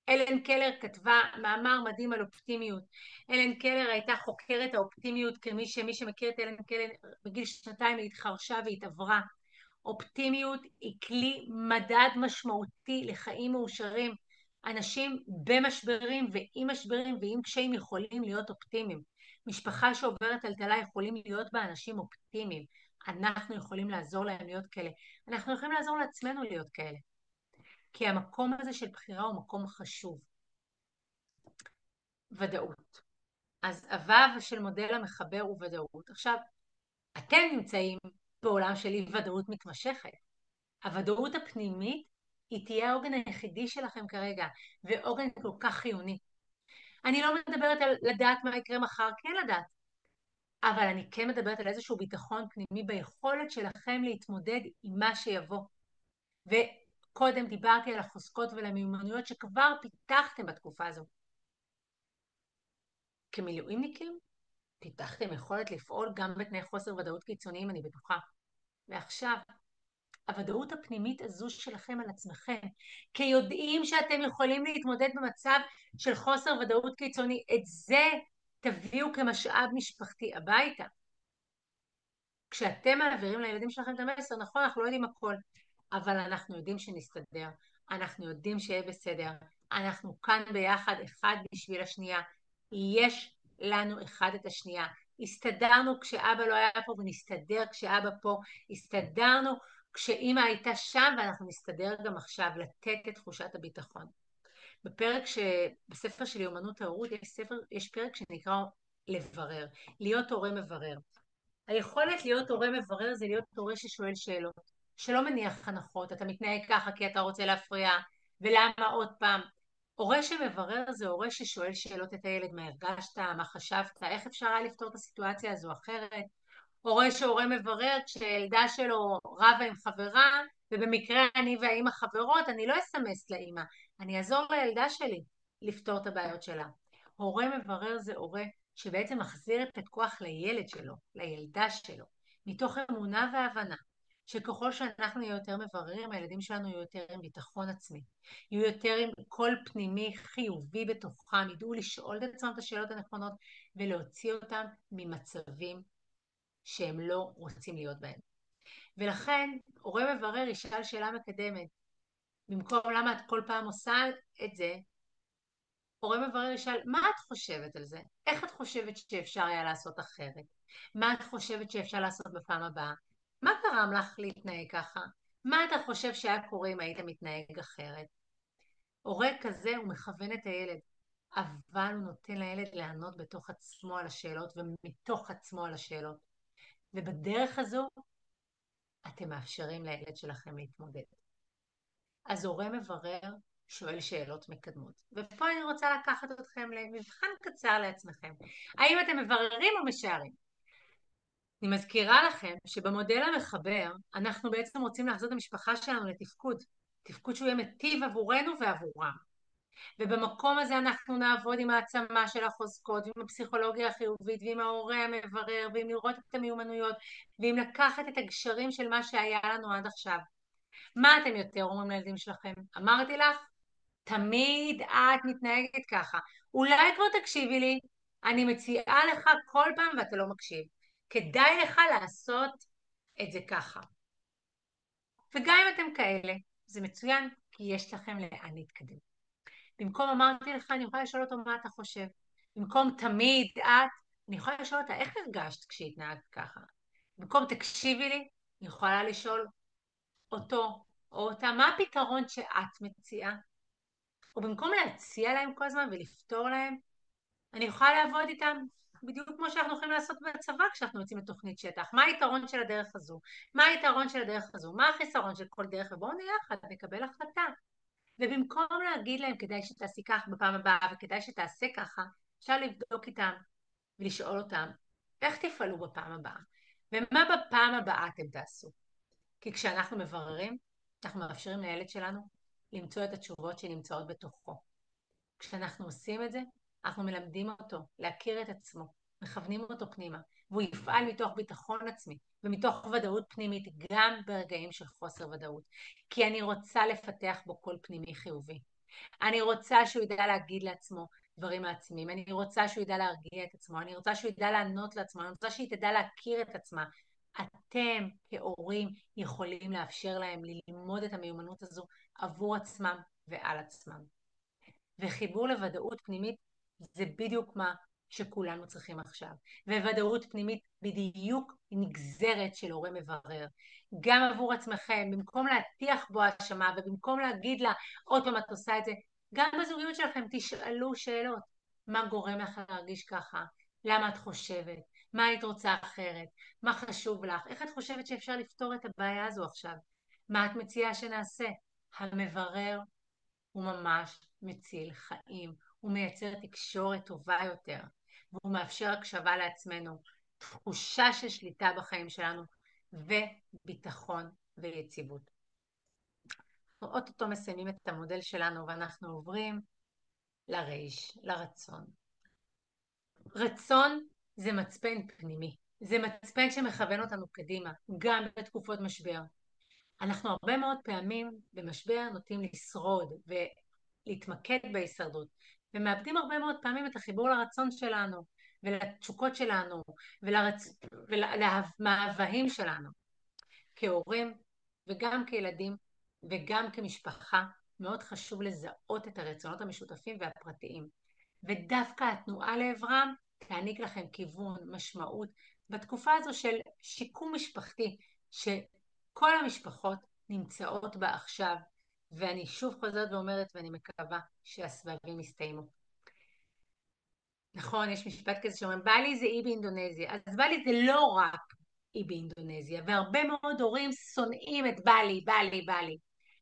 אלן קלר כתבה מאמר מדהים על אופטימיות. אלן קלר הייתה חוקרת האופטימיות, מי שמכיר את אלן קלר, בגיל 2 היא התחרשה והתעברה. אופטימיות היא כלי מדד משמעותי לחיים מאושרים. אנשים במשברים ועם משברים ועם קשיים יכולים להיות אופטימיים. משפחה שעוברת טלטלה יכולים להיות בה אנשים אופטימיים. אנחנו יכולים לעזור להם להיות כאלה. אנחנו יכולים לעזור לעצמנו להיות כאלה. כי המקום הזה של בחירה הוא מקום חשוב. ודאות. אז הוו של מודל המחבר הוא ודאות. עכשיו, אתם נמצאים בעולם של אי ודאות מתמשכת. הוודאות הפנימית היא תהיה העוגן היחידי שלכם כרגע, ועוגן כל כך חיוני. אני לא מדברת על לדעת מה יקרה מחר, כן לדעת, אבל אני כן מדברת על איזשהו ביטחון פנימי ביכולת שלכם להתמודד עם מה שיבוא. וקודם דיברתי על החוזקות ועל המיומנויות שכבר פיתחתם בתקופה הזו. כמילואימניקים, פיתחתם יכולת לפעול גם בתנאי חוסר ודאות קיצוניים, אני בטוחה. ועכשיו, הוודאות הפנימית הזו שלכם על עצמכם, כי יודעים שאתם יכולים להתמודד במצב של חוסר ודאות קיצוני, את זה תביאו כמשאב משפחתי הביתה. כשאתם מעבירים לילדים שלכם את המסר, נכון, אנחנו לא יודעים הכל, אבל אנחנו יודעים שנסתדר, אנחנו יודעים שיהיה בסדר, אנחנו כאן ביחד אחד בשביל השנייה, יש לנו אחד את השנייה, הסתדרנו כשאבא לא היה פה ונסתדר כשאבא פה, הסתדרנו כשאמא הייתה שם ואנחנו נסתדר גם עכשיו, לתת את תחושת הביטחון. בספר שלי אומנות ההורות יש פרק שנקרא לברר, להיות הורה מברר. היכולת להיות הורה מברר זה להיות הורה ששואל שאלות, שלא מניח הנחות, אתה מתנהג ככה כי אתה רוצה להפריע, ולמה עוד פעם? הורה שמברר זה הורה ששואל שאלות את הילד, מה הרגשת, מה חשבת, איך אפשר היה לפתור את הסיטואציה הזו אחרת? הורה מברר כשילדה שלו רבה עם חברה, ובמקרה אני והאימא חברות, אני לא אסמס לאימא, אני אעזור לילדה שלי לפתור את הבעיות שלה. הורה מברר זה הורה שבעצם מחזיר את הכוח לילד שלו, לילדה שלו, מתוך אמונה והבנה, שככל שאנחנו נהיה יותר מבררים, הילדים שלנו יהיו יותר עם ביטחון עצמי, יהיו יותר עם קול פנימי חיובי בתוכם, ידעו לשאול את עצמם את השאלות הנכונות, ולהוציא אותם ממצבים שהם לא רוצים להיות בהם. ולכן, הורה מברר ישאל שאלה מקדמת, במקום למה את כל פעם עושה את זה, הורה מברר ישאל, מה את חושבת על זה? איך את חושבת שאפשר היה לעשות אחרת? מה את חושבת שאפשר לעשות בפעם הבאה? מה גרם לך להתנהג ככה? מה אתה חושב שהיה קורה אם היית מתנהג אחרת? הורה כזה הוא מכוון את הילד, אבל הוא נותן לילד לענות בתוך עצמו על השאלות ומתוך עצמו על השאלות. ובדרך הזו אתם מאפשרים לילד שלכם להתמודד. אז הורה מברר שואל שאלות מקדמות. ופה אני רוצה לקחת אתכם למבחן קצר לעצמכם. האם אתם מבררים או משערים? אני מזכירה לכם שבמודל המחבר אנחנו בעצם רוצים להחזיר את המשפחה שלנו לתפקוד. תפקוד שהוא יהיה מיטיב עבורנו ועבורם. ובמקום הזה אנחנו נעבוד עם העצמה של החוזקות, ועם הפסיכולוגיה החיובית, ועם ההורה המברר, ועם לראות את המיומנויות, ועם לקחת את הגשרים של מה שהיה לנו עד עכשיו. מה אתם יותר אומרים לילדים שלכם? אמרתי לך, תמיד את מתנהגת ככה. אולי כבר תקשיבי לי, אני מציעה לך כל פעם ואתה לא מקשיב. כדאי לך לעשות את זה ככה. וגם אם אתם כאלה, זה מצוין, כי יש לכם לאן להתקדם. במקום אמרתי לך, אני יכולה לשאול אותו מה אתה חושב. במקום תמיד את, אני יכולה לשאול אותה איך הרגשת כשהתנהגת ככה. במקום תקשיבי לי, אני יכולה לשאול אותו או אותה, מה הפתרון שאת מציעה? או במקום להציע להם כל הזמן ולפתור להם, אני יכולה לעבוד איתם בדיוק כמו שאנחנו יכולים לעשות בצבא כשאנחנו יוצאים לתוכנית שטח. מה היתרון של הדרך הזו? מה היתרון של הדרך הזו? מה החיסרון של כל דרך? ובואו נלך, נקבל החלטה. ובמקום להגיד להם כדאי שתעשי כך בפעם הבאה וכדאי שתעשה ככה, אפשר לבדוק איתם ולשאול אותם איך תפעלו בפעם הבאה ומה בפעם הבאה אתם תעשו. כי כשאנחנו מבררים, אנחנו מאפשרים לילד שלנו למצוא את התשובות שנמצאות בתוכו. כשאנחנו עושים את זה, אנחנו מלמדים אותו להכיר את עצמו, מכוונים אותו פנימה, והוא יפעל מתוך ביטחון עצמי ומתוך ודאות פנימית גם ברגעים של חוסר ודאות. כי אני רוצה לפתח בו קול פנימי חיובי. אני רוצה שהוא ידע להגיד לעצמו דברים מעצמים, אני רוצה שהוא ידע להרגיע את עצמו, אני רוצה שהוא ידע לענות לעצמו, אני רוצה שהיא תדע להכיר את עצמה. אתם כהורים יכולים לאפשר להם ללמוד את המיומנות הזו עבור עצמם ועל עצמם. וחיבור לוודאות פנימית זה בדיוק מה שכולנו צריכים עכשיו. וודאות פנימית בדיוק נגזרת של הורה מברר. גם עבור עצמכם, במקום להטיח בו האשמה ובמקום להגיד לה עוד פעם את עושה את זה, גם בזוגיות שלכם תשאלו שאלות. מה גורם לך להרגיש ככה? למה את חושבת? מה היית רוצה אחרת? מה חשוב לך? איך את חושבת שאפשר לפתור את הבעיה הזו עכשיו? מה את מציעה שנעשה? המברר הוא ממש מציל חיים, הוא מייצר תקשורת טובה יותר, והוא מאפשר הקשבה לעצמנו, תחושה של שליטה בחיים שלנו, וביטחון ויציבות. אנחנו אוטוטו מסיימים את המודל שלנו ואנחנו עוברים לרייש, לרצון. רצון זה מצפן פנימי, זה מצפן שמכוון אותנו קדימה, גם בתקופות משבר. אנחנו הרבה מאוד פעמים במשבר נוטים לשרוד ולהתמקד בהישרדות, ומאבדים הרבה מאוד פעמים את החיבור לרצון שלנו ולתשוקות שלנו ולמאוויים שלנו. כהורים וגם כילדים וגם כמשפחה מאוד חשוב לזהות את הרצונות המשותפים והפרטיים, ודווקא התנועה לעברם תעניק לכם כיוון, משמעות, בתקופה הזו של שיקום משפחתי שכל המשפחות נמצאות בה עכשיו, ואני שוב חוזרת ואומרת ואני מקווה שהסבבים יסתיימו. נכון, יש משפט כזה שאומרים בלי זה אי באינדונזיה, אז בלי זה לא רק אי באינדונזיה, והרבה מאוד הורים שונאים את בלי.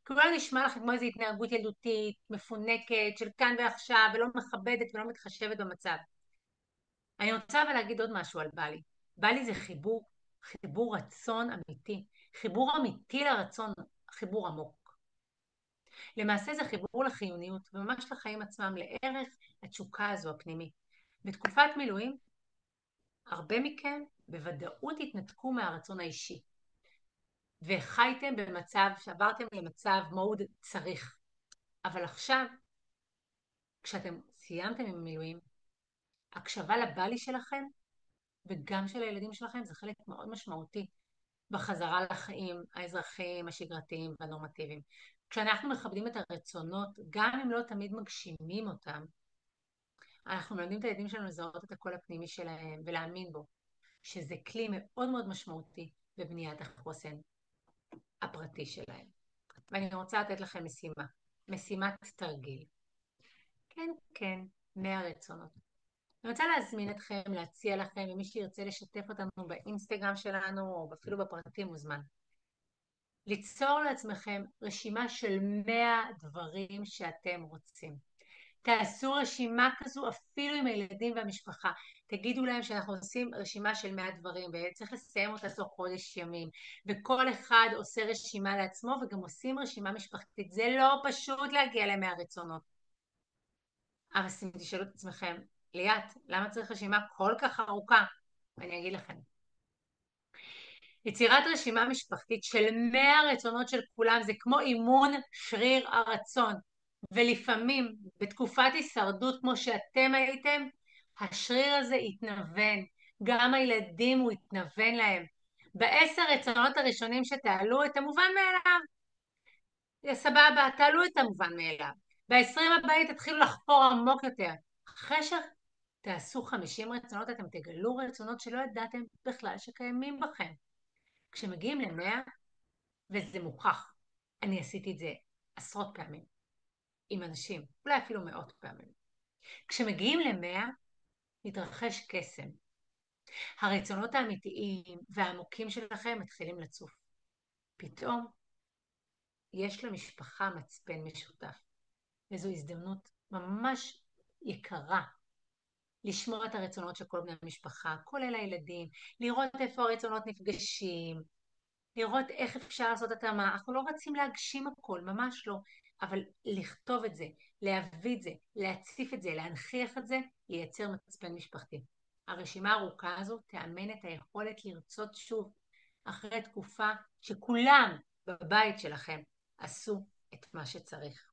כי אולי נשמע לכם כמו איזו התנהגות ילדותית, מפונקת, של כאן ועכשיו, ולא מכבדת ולא מתחשבת במצב. אני רוצה אבל להגיד עוד משהו על בלי. בלי זה חיבור רצון אמיתי, חיבור אמיתי לרצון, חיבור עמוק. למעשה זה חיבור לחיוניות, וממש לחיים עצמם, לערך התשוקה הזו הפנימית. בתקופת מילואים, הרבה מכם בוודאות התנתקו מהרצון האישי, וחייתם במצב שעברתם למצב מאוד צריך. אבל עכשיו, כשאתם סיימתם עם המילואים, הקשבה לבלי שלכם וגם של הילדים שלכם זה חלק מאוד משמעותי בחזרה לחיים האזרחיים, השגרתיים והנורמטיביים. כשאנחנו מכבדים את הרצונות, גם אם לא תמיד מגשימים אותם, אנחנו מלמדים את הילדים שלנו לזהות את הקול הפנימי שלהם ולהאמין בו, שזה כלי מאוד מאוד משמעותי בבניית החוסן הפרטי שלהם. ואני רוצה לתת לכם משימת תרגיל. כן, כן, 100 רצונות. אני רוצה להזמין אתכם, להציע לכם, ומי שירצה לשתף אותנו באינסטגרם שלנו, או אפילו בפרטים מוזמן. ליצור לעצמכם רשימה של 100 דברים שאתם רוצים. תעשו רשימה כזו אפילו עם הילדים והמשפחה. תגידו להם שאנחנו עושים רשימה של 100 דברים, וצריך לסיים אותה תוך חודש ימים. וכל אחד עושה רשימה לעצמו, וגם עושים רשימה משפחתית. זה לא פשוט להגיע ל100 רצונות. אבל תשאלו את עצמכם, ליאת, למה צריך רשימה כל כך ארוכה? אני אגיד לכם. יצירת רשימה משפחתית של 100 רצונות של כולם זה כמו אימון שריר הרצון. ולפעמים בתקופת הישרדות כמו שאתם הייתם, השריר הזה יתנוון. גם הילדים הוא יתנוון להם. ב10 רצונות הראשונים שתעלו את המובן מאליו. סבבה, תעלו את המובן מאליו. ב20 הבאים תתחילו לחפור עמוק יותר. אחרי שתעשו 50 רצונות, אתם תגלו רצונות שלא ידעתם בכלל שקיימים בכם. כשמגיעים ל100, וזה מוכח, אני עשיתי את זה עשרות פעמים, עם אנשים, אולי אפילו מאות פעמים. כשמגיעים ל100, מתרחש קסם. הרצונות האמיתיים והעמוקים שלכם מתחילים לצוף. פתאום יש למשפחה מצפן משותף. וזו הזדמנות ממש יקרה לשמוע את הרצונות של כל בני המשפחה, כולל הילדים, לראות איפה הרצונות נפגשים, לראות איך אפשר לעשות התאמה. אנחנו לא רצים להגשים הכל, ממש לא, אבל לכתוב את זה, להביא את זה, להציף את זה, להנכיח את זה, ייצר מצפן משפחתי. הרשימה הארוכה הזו תאמן את היכולת לרצות שוב, אחרי תקופה שכולם בבית שלכם עשו את מה שצריך.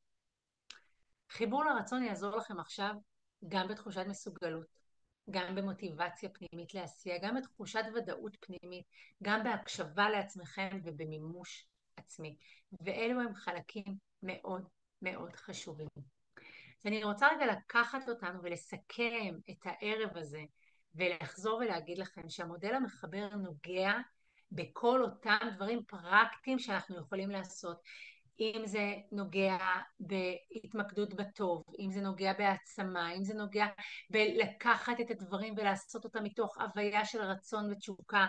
חיבור לרצון יעזור לכם עכשיו גם בתחושת מסוגלות, גם במוטיבציה פנימית לעשייה, גם בתחושת ודאות פנימית, גם בהקשבה לעצמכם ובמימוש עצמי. ואלו הם חלקים מאוד מאוד חשובים. אז אני רוצה רגע לקחת אותנו ולסכם את הערב הזה, ולחזור ולהגיד לכם שהמודל המחבר נוגע בכל אותם דברים פרקטיים שאנחנו יכולים לעשות. אם זה נוגע בהתמקדות בטוב, אם זה נוגע בהעצמה, אם זה נוגע בלקחת את הדברים ולעשות אותם מתוך הוויה של רצון ותשוקה,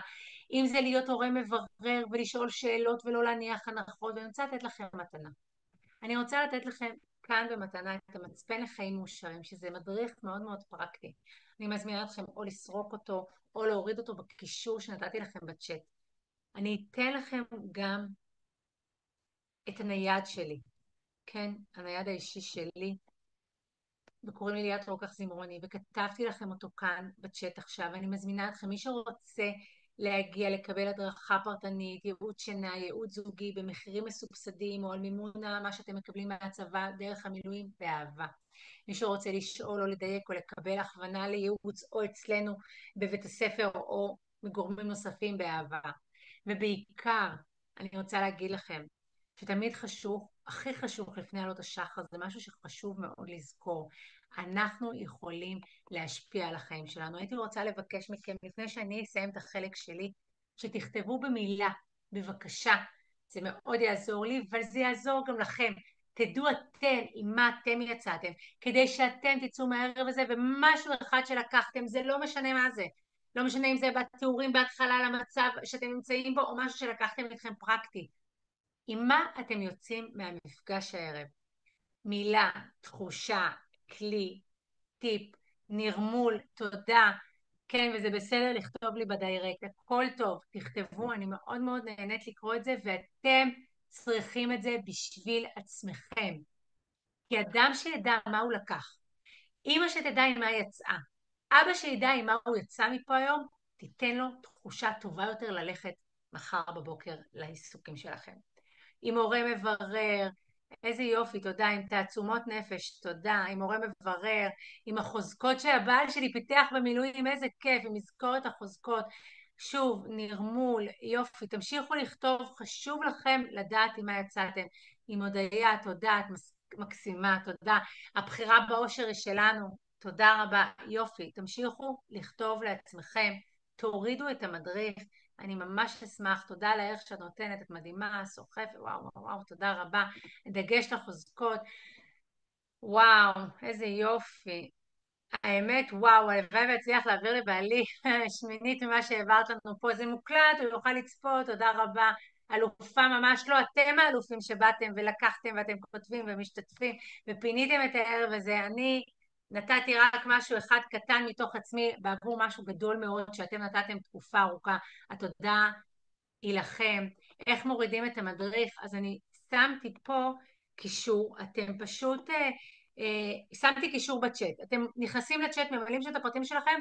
אם זה להיות הורה מברר ולשאול שאלות ולא להניח הנחות. ואני רוצה לתת לכם מתנה. אני רוצה לתת לכם כאן במתנה את המצפן לחיים מאושרים, שזה מדריך מאוד מאוד פרקטי. אני מזמינה אתכם או לסרוק אותו או להוריד אותו בקישור שנתתי לכם בצ'אט. אני אתן לכם גם את הנייד שלי, כן, הנייד האישי שלי, וקוראים לי ליאת רוקח זמרוני, וכתבתי לכם אותו כאן בצ'אט עכשיו. אני מזמינה אתכם, מי שרוצה להגיע לקבל הדרכה פרטנית, ייעוץ שינה, ייעוץ זוגי במחירים מסובסדים, או על מימון מה שאתם מקבלים מהצבא דרך המילואים, באהבה. מי שרוצה לשאול או לדייק או לקבל הכוונה לייעוץ או אצלנו בבית הספר או מגורמים נוספים, באהבה. ובעיקר אני רוצה להגיד לכם שתמיד חשוב, הכי חשוב לפני עלות השחר, זה משהו שחשוב מאוד לזכור. אנחנו יכולים להשפיע על החיים שלנו. הייתי רוצה לבקש מכם, לפני שאני אסיים את החלק שלי, שתכתבו במילה, בבקשה. זה מאוד יעזור לי, אבל זה יעזור גם לכם. תדעו אתם עם מה אתם יצאתם, כדי שאתם תצאו מהערב הזה, ומשהו אחד שלקחתם, זה לא משנה מה זה. לא משנה אם זה בתיאורים בהתחלה למצב שאתם נמצאים בו, או משהו שלקחתם איתכם פרקטי. עם מה אתם יוצאים מהמפגש הערב? מילה, תחושה, כלי, טיפ, נרמול, תודה. כן, וזה בסדר לכתוב לי בדיירקט, הכל טוב, תכתבו, אני מאוד מאוד נהנית לקרוא את זה, ואתם צריכים את זה בשביל עצמכם. כי אדם שידע מה הוא לקח, אמא שתדע עם מה יצאה, אבא שידע עם מה הוא יצא מפה היום, תיתן לו תחושה טובה יותר ללכת מחר בבוקר לעיסוקים שלכם. עם הורה מברר, איזה יופי, תודה, עם תעצומות נפש, תודה, עם הורה מברר, עם החוזקות שהבעל שלי פיתח במילואים, איזה כיף, עם לזכור את החוזקות, שוב, נרמול, יופי, תמשיכו לכתוב, חשוב לכם לדעת עם מה יצאתם, עם הודיה, תודה, את מקסימה, תודה, הבחירה באושר היא שלנו, תודה רבה, יופי, תמשיכו לכתוב לעצמכם, תורידו את המדריך, אני ממש אשמח, תודה על הערך שאת נותנת, את מדהימה, סוחפת, וואו וואו וואו, תודה רבה, דגש לחוזקות, וואו, איזה יופי, האמת, וואו, הלוואי והצליח להעביר לבעלי שמינית ממה שהעברת לנו פה, זה מוקלט, הוא יוכל לצפות, תודה רבה, אלופה ממש, לא, אתם האלופים שבאתם ולקחתם ואתם כותבים ומשתתפים ופיניתם את הערב הזה, אני נתתי רק משהו אחד קטן מתוך עצמי בעבור משהו גדול מאוד שאתם נתתם תקופה ארוכה, התודה היא לכם. איך מורידים את המדריך? אז אני שמתי פה קישור, אתם פשוט שמתי קישור בצ'אט, אתם נכנסים לצ'אט, ממלאים שם את הפרטים שלכם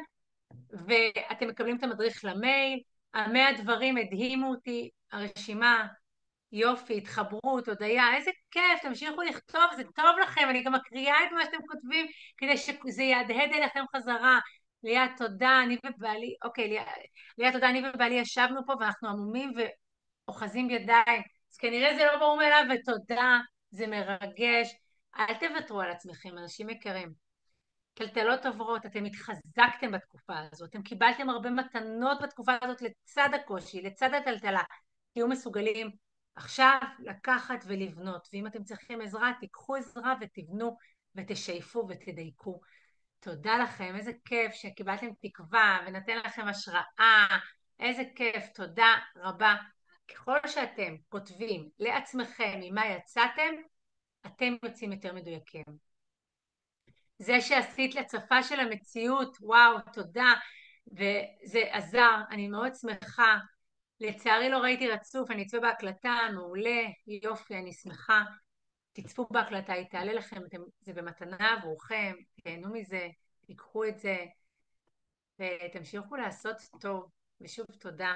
ואתם מקבלים את המדריך למייל. 100 דברים הדהימו אותי, הרשימה, יופי, התחברות, הודיה, איזה כיף, תמשיכו לכתוב, זה טוב לכם, אני גם מקריאה את מה שאתם כותבים כדי שזה יהדהד אליכם חזרה. ליאת, תודה, אני ובעלי, אוקיי, ליאת, תודה, אני ובעלי ישבנו פה ואנחנו עמומים ואוחזים ידיים, אז כנראה זה לא ברור מאליו, ותודה, זה מרגש. אל תוותרו על עצמכם, אנשים יקרים. טלטלות עוברות, אתם התחזקתם בתקופה הזאת, אתם קיבלתם הרבה מתנות בתקופה הזאת לצד הקושי, לצד הטלטלה. תהיו מסוגלים עכשיו לקחת ולבנות, ואם אתם צריכים עזרה, תיקחו עזרה ותבנו ותשייפו ותדייקו. תודה לכם, איזה כיף שקיבלתם תקווה ונתן לכם השראה, איזה כיף, תודה רבה. ככל שאתם כותבים לעצמכם ממה יצאתם, אתם יוצאים יותר מדויקים. זה שעשית לצפה של המציאות, וואו, תודה, וזה עזר, אני מאוד שמחה. לצערי לא ראיתי רצוף, אני אצפה בהקלטה, מעולה, יופי, אני שמחה. תצפו בהקלטה, היא תעלה לכם, זה במתנה עבורכם, תהנו מזה, תיקחו את זה, ותמשיכו לעשות טוב, ושוב תודה.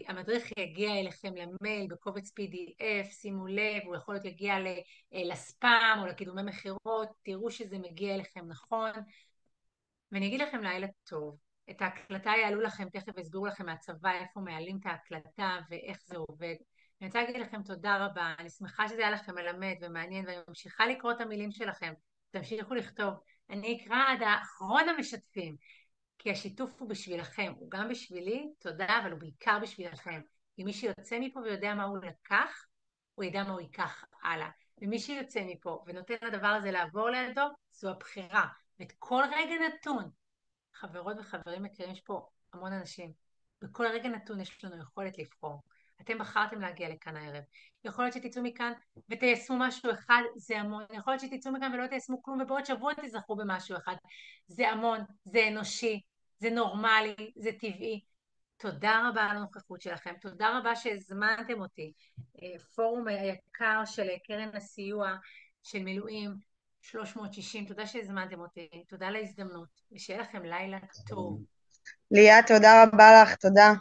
המדריך יגיע אליכם למייל בקובץ PDF, שימו לב, הוא יכול להיות יגיע לספאם או לקידומי מכירות, תראו שזה מגיע אליכם נכון, ואני אגיד לכם לילה טוב. את ההקלטה יעלו לכם, תכף יסבירו לכם מהצבא איפה מעלים את ההקלטה ואיך זה עובד. אני רוצה להגיד לכם תודה רבה, אני שמחה שזה היה לכם מלמד ומעניין, ואני ממשיכה לקרוא את המילים שלכם, תמשיכו לכתוב. אני אקרא עד האחרון המשתפים, כי השיתוף הוא בשבילכם, הוא גם בשבילי, תודה, אבל הוא בעיקר בשבילכם. כי מי שיוצא מפה ויודע מה הוא לקח, הוא ידע מה הוא ייקח הלאה. ומי שיוצא מפה ונותן לדבר הזה לעבור לידו, זו הבחירה. ואת כל רגע נתון, חברות וחברים יקרים, יש פה המון אנשים, בכל רגע נתון יש לנו יכולת לבחור. אתם בחרתם להגיע לכאן הערב. יכול להיות שתצאו מכאן ותיישמו משהו אחד, זה המון. יכול להיות שתצאו מכאן ולא תיישמו כלום, ובעוד שבוע תזכרו במשהו אחד. זה המון, זה אנושי, זה נורמלי, זה טבעי. תודה רבה על הנוכחות שלכם, תודה רבה שהזמנתם אותי. פורום היקר של קרן הסיוע של מילואים 360, תודה שהזמנתם אותי, תודה על ההזדמנות, ושיהיה לכם לילה טוב. ליאת, תודה רבה לך, תודה.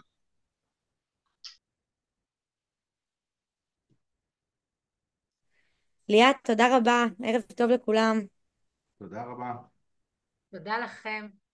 ליאת, תודה רבה, ערב טוב לכולם. תודה רבה. תודה לכם.